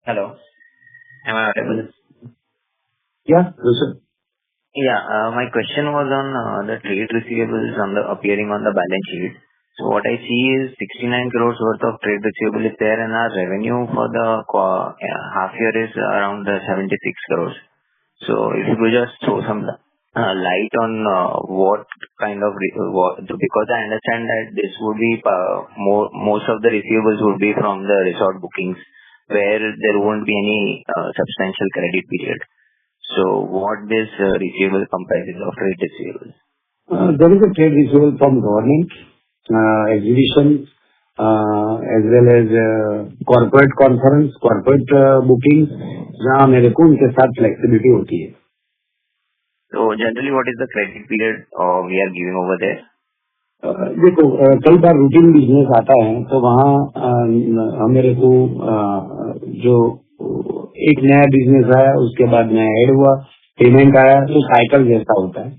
Hello. Am I audible? Yeah, Rushank. Yeah, my question was on the trade receivables appearing on the balance sheet. So what I see is 69 crores worth of trade receivable is there, and our revenue for the half year is around 76 crores. So if you could just throw some light on what kind of because I understand that this would be most of the receivables would be from the resort bookings where there won't be any substantial credit period. So what this receivable comprises of trade receivables? There is a trade receivable from government, exhibition, as well as corporate conference, corporate bookings, जहाँ मेरे को उनके साथ flexibility होती है। So generally, what is the credit period we are giving over there? देखो कई बार routine business आता है तो वहाँ मेरे को जो एक नया बिजनेस आया उसके बाद नया ऐड हुआ, पेमेंट आया, तो साइकिल जैसा होता है।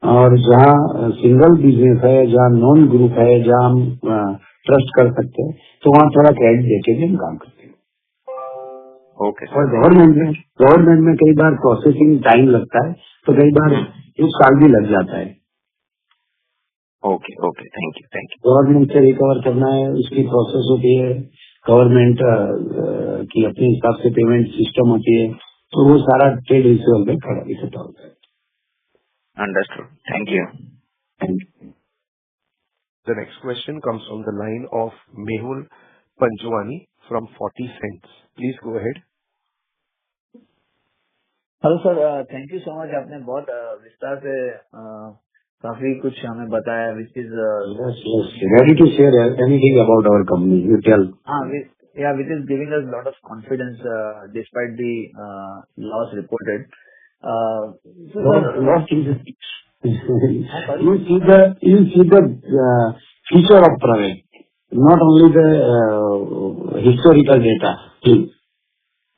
और जहाँ सिंगल बिजनेस है, जहाँ नॉन ग्रुप है, जहाँ हम ट्रस्ट कर सकते हैं, तो वहाँ थोड़ा क्रेडिट देके भी हम काम करते हैं। ओके। और गवर्नमेंट में कई बार प्रोसेसिंग टाइम लगता है, तो कई बार 1 साल भी लग जाता है। Okay okay, thank you. Government से रिकवर करना है, उसकी प्रोसेस होती है, गवर्नमेंट की अपने हिसाब से पेमेंट सिस्टम होती है, तो वो सारा ट्रेड रिसीवेबल में खड़ा इकट्ठा होता है। Understood. Thank you. Thank you. The next question comes from the line of Mehul Panjwani from 40 Cents. Please go ahead. Hello sir, thank you so much. आपने बहुत विस्तार से काफी कुछ हमें बताया, which is ready to share anything about our company. You tell. which is giving us a lot of confidence despite the loss reported. You see the future of Praveg, not only the historical data.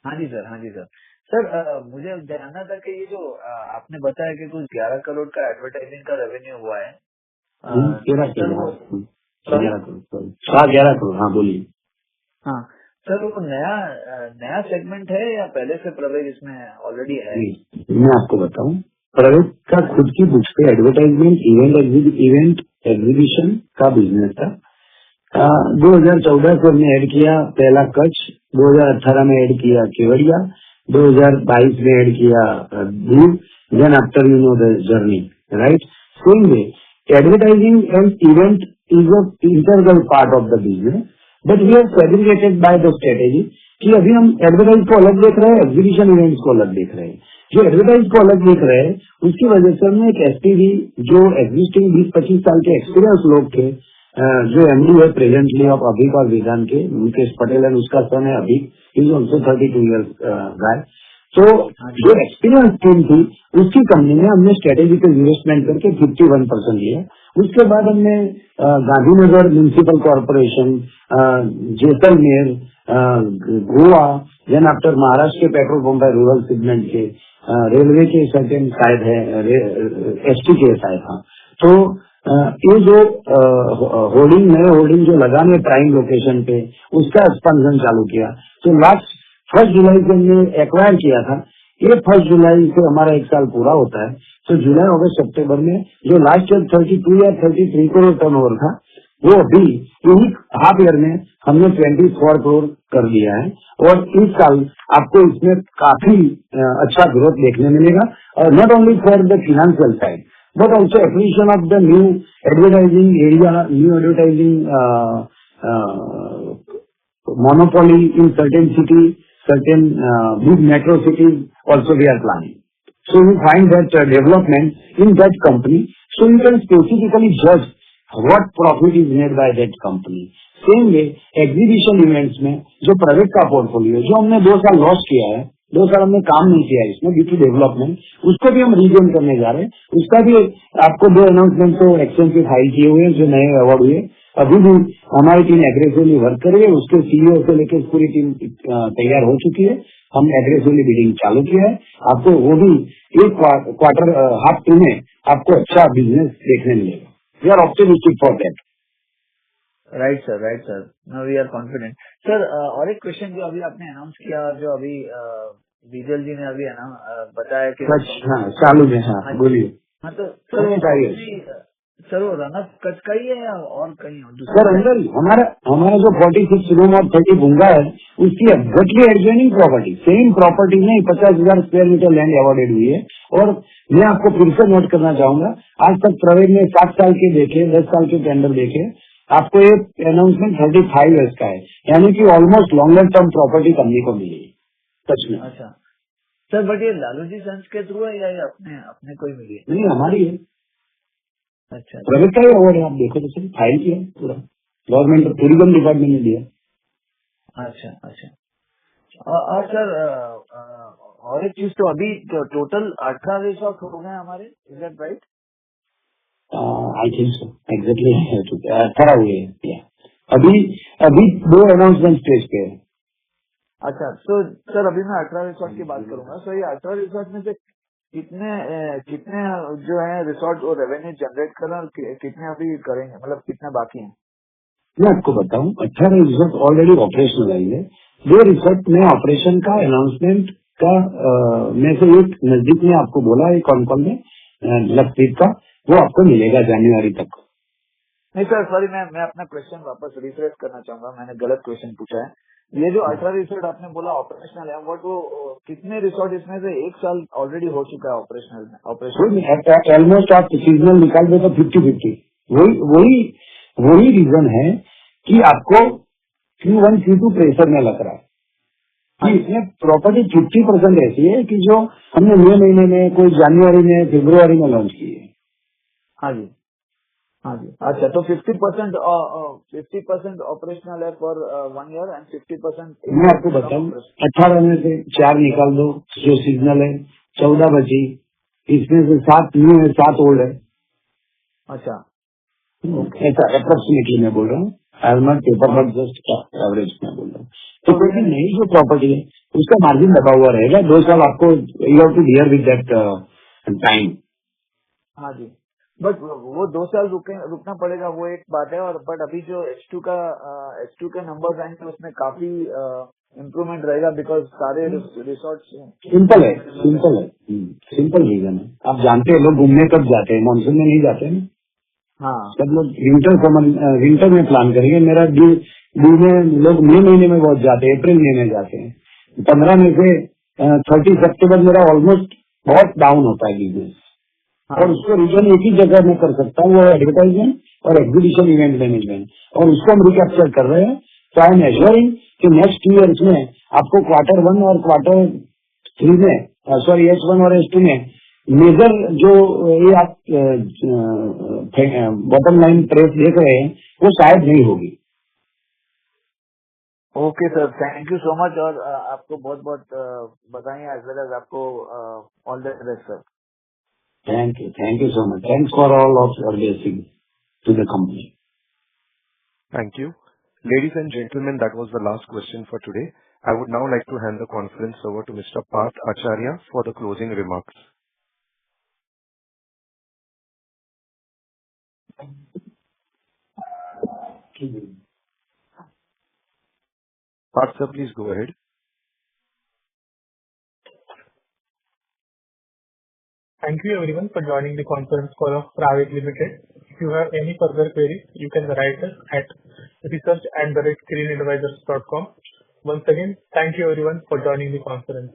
हाँ जी sir. Sir मुझे जानना था कि ये जो आपने बताया कि कुछ 11 करोड़ का एडवर्टाइजिंग का रेवेन्यू हुआ है। 11 करोड़, हाँ बोलिए। हाँ सर, वो नया सेगमेंट है या पहले से प्रवेग इसमें ऑलरेडी है? मैं आपको बताऊं, प्रवेग का खुद की बुक्स पे एडवर्टाइजमेंट, इवेंट एग्जीबिशन का बिजनेस था। 2014 से हमने ऐड किया पहला कच्छ, 2018 में ऐड किया केवड़िया, 2022 में ऐड किया दूर, then after you know the journey, right? Same way advertising and event is a integral part of the business, but we are segregated by the strategy कि अभी हम एडवर्टाइज को अलग देख रहे हैं, एग्जीबिशन इवेंट्स को अलग देख रहे हैं। जो एडवर्टाइज को अलग देख रहे हैं उसकी वजह से हमने एक एसपीवी जो एग्जिस्टिंग 20-25 साल के एक्सपीरियंस लोग थे, जो एमडी है प्रेजेंटली ऑफ अभिक और वेदांत के, मुकेश पटेल एंड उसका सन है अभिक, इज ऑल्सो 32 ईयर्स गाय। तो जो एक्सपीरियंस टीम थी उसकी कंपनी में हमने स्ट्रेटेजिकल इन्वेस्टमेंट करके 51% लिया। उसके बाद हमने Gandhinagar municipal corporation, Jaisalmer, Goa, then after Maharashtra के पेट्रोल पंप है रूरल सेगमेंट के, रेलवे के सर्टेन शायद है, एसटी के शायद, हाँ। तो ये जो नए होर्डिंग जो लगाने प्राइम लोकेशन पे, उसका एक्सपेंशन चालू किया। तो लास्ट 1 जुलाई को हमने एक्वायर किया था ये 1 जुलाई से हमारा 1 साल पूरा होता है। तो जुलाई अगस्त सितंबर में जो लास्ट ईयर 32 या 33 करोड़ टर्नओवर था, वो अभी यही हाफ ईयर में हमने 24 करोड़ कर दिया है। और इस साल आपको इसमें काफी अच्छा ग्रोथ देखने मिलेगा, और not only for the financial side but also acquisition of the new advertising area, new advertising monopoly in certain cities, certain big metro cities also we are planning. So you find that development in that company, so you can specifically judge what profit is made by that company. Same way exhibition events में जो private का portfolio जो हमने 2 साल loss किया है, 2 साल हमने काम नहीं किया है इसमें ड्यू टू डेवलपमेंट, उसको भी हम रीगेन करने जा रहे हैं। उसका भी आपको 2 अनाउंसमेंट तो एक्सचेंज पे फाइल किए हुए हैं, जो नए अवार्ड हुए। अभी भी हमारी टीम एग्रेसिवली वर्क कर रही है, उसके सीईओ से लेकर पूरी टीम तैयार हो चुकी है। हम एग्रेसिवली बिडिंग चालू किया है। आपको वो भी एक क्वार्टर हाफ 2 में आपको अच्छा बिजनेस देखने मिलेगा। We are optimistic for that. Right sir, now we are confident sir. और एक क्वेश्चन जो अभी आपने अनाउंस किया, जो अभी विजल जी ने अभी बताया कि हाँ चालू में, हाँ बोलिए। हाँ तो सर वो रनअप कच का ही है या और कहीं सर अंदर हमारा जो 46 रूम और 30 बुंगा है, उसकी exactly adjoining property, same property में 50,000 स्क्वायर मीटर लैंड अवॉर्डेड हुई है। और मैं आपको फिर से नोट करना चाहूंगा, आज तक प्रवेश ने 7 साल के देखे, 10 साल के टेंडर देखे, आपको एक अनाउंसमेंट 35 ईयर्स का है, यानी कि almost longer term property company को मिली है सच में। अच्छा सर, बट ये लालू जी सन्स के थ्रू है या ये अपने कोई मिली है? नहीं, हमारी है। अच्छा, प्राइवेट का ही अवार्ड है, आप देखो तो सर, फाइल किया पूरा गवर्नमेंट टूरिज्म डिपार्टमेंट ने दिया। अच्छा। और सर और एक चीज, तो अभी टोटल 18 रिसोर्ट हो गए हमारे, is that right? I think so, exactly 18 हुए हैं। अभी 2 अनाउंसमेंट स्टेज पे है। अच्छा, तो सर अभी मैं 18 रिसोर्ट की बात करूंगा। सो ये 18 रिसोर्ट में से कितने जो है रिसोर्ट वो रेवेन्यू जनरेट कर रहे हैं और कितने अभी करेंगे, मतलब कितने बाकी हैं? मैं आपको बताऊं, 18 रिसोर्ट ऑलरेडी ऑपरेशनलाइज है। 2 रिसोर्ट में ऑपरेशन का अनाउंसमेंट का में से एक नजदीक में आपको बोला है कॉल में, लखपीत का, वो आपको मिलेगा जनवरी तक। नहीं सर सॉरी, मैं अपना क्वेश्चन वापस रिफ्रेश करना चाहूंगा, मैंने गलत क्वेश्चन पूछा है। ये जो 18 रिसोर्ट आपने बोला ऑपरेशनल है, वो कितने रिसोर्ट इसमें से 1 साल ऑलरेडी हो चुका है ऑपरेशनल में? ऑलमोस्ट आप सीजनल निकाल दो तो 50-50। वही रीजन है कि आपको Q1 Q2 प्रेशर में लग रहा है कि इसमें प्रॉपर्टी 50% ऐसी है कि जो हमने मई महीने में, कोई जनवरी में, फरवरी में लॉन्च की है। हाँ जी। अच्छा, तो 50% ऑपरेशनल है फॉर 1 ईयर एंड 50%। मैं आपको बताऊं, 18 में से 4 निकाल दो जो सीजनल है, 14 बची, इसमें से 7 न्यू है, 7 ओल्ड है। अच्छा, ऐसा अप्रोक्सीमेटली मैं बोल रहा हूँ, I am not paper but just average में बोल रहा हूँ। तो कोई नई जो प्रॉपर्टी है उसका मार्जिन दबा हुआ रहेगा 2 साल, आपको you have to deal with that time. हाँ जी, बट वो 2 साल रुकना पड़ेगा, वो एक बात है। और बट अभी जो H2 के नंबर्स आएंगे उसमें काफी इम्प्रूवमेंट रहेगा, बिकॉज सारे रिसोर्ट सिंपल सिंपल रीजन है। आप जानते हैं लोग घूमने कब जाते हैं, मानसून में नहीं जाते हैं। हाँ, सब लोग विंटर में प्लान करेंगे। मेरा ड्यू में लोग मई महीने में बहुत जाते हैं, अप्रैल महीने में जाते हैं। 15 में से 30 सितंबर मेरा ऑलमोस्ट बहुत डाउन होता है बिजनेस। और उसको रीजन एक ही जगह में कर सकता हूँ, वो एडवर्टाइजमेंट और एग्जीबिशन इवेंट मैनेजमेंट, और उसको हम रिकैप्चर कर रहे हैं। तो आई एम एश्योरिंग कि नेक्स्ट 2 ईयर्स में आपको Q1 और Q3 में, सॉरी H1 और H2 में मेजर जो ये आप बॉटम लाइन प्रेस देख रहे हैं वो शायद नहीं होगी। Okay sir, thank you so much, और आपको बहुत बहुत बधाई एज वेल एज आपको all the best sir. Thank you so much. Thanks for all of your blessings to the company. Thank you. Ladies and gentlemen, that was the last question for today. I would now like to hand the conference over to Mr. Parth Acharya for the closing remarks. Parth sir, please go ahead. Thank you everyone for joining the conference call of Pravik Limited. If you have any further queries, you can write us at research@greenadvisors.com. Once again, thank you everyone for joining the conference.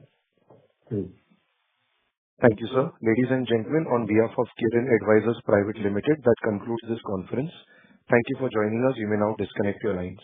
Thank you, sir. Ladies and gentlemen, on behalf of Kiran Advisors Private Limited, that concludes this conference. Thank you for joining us. You may now disconnect your lines.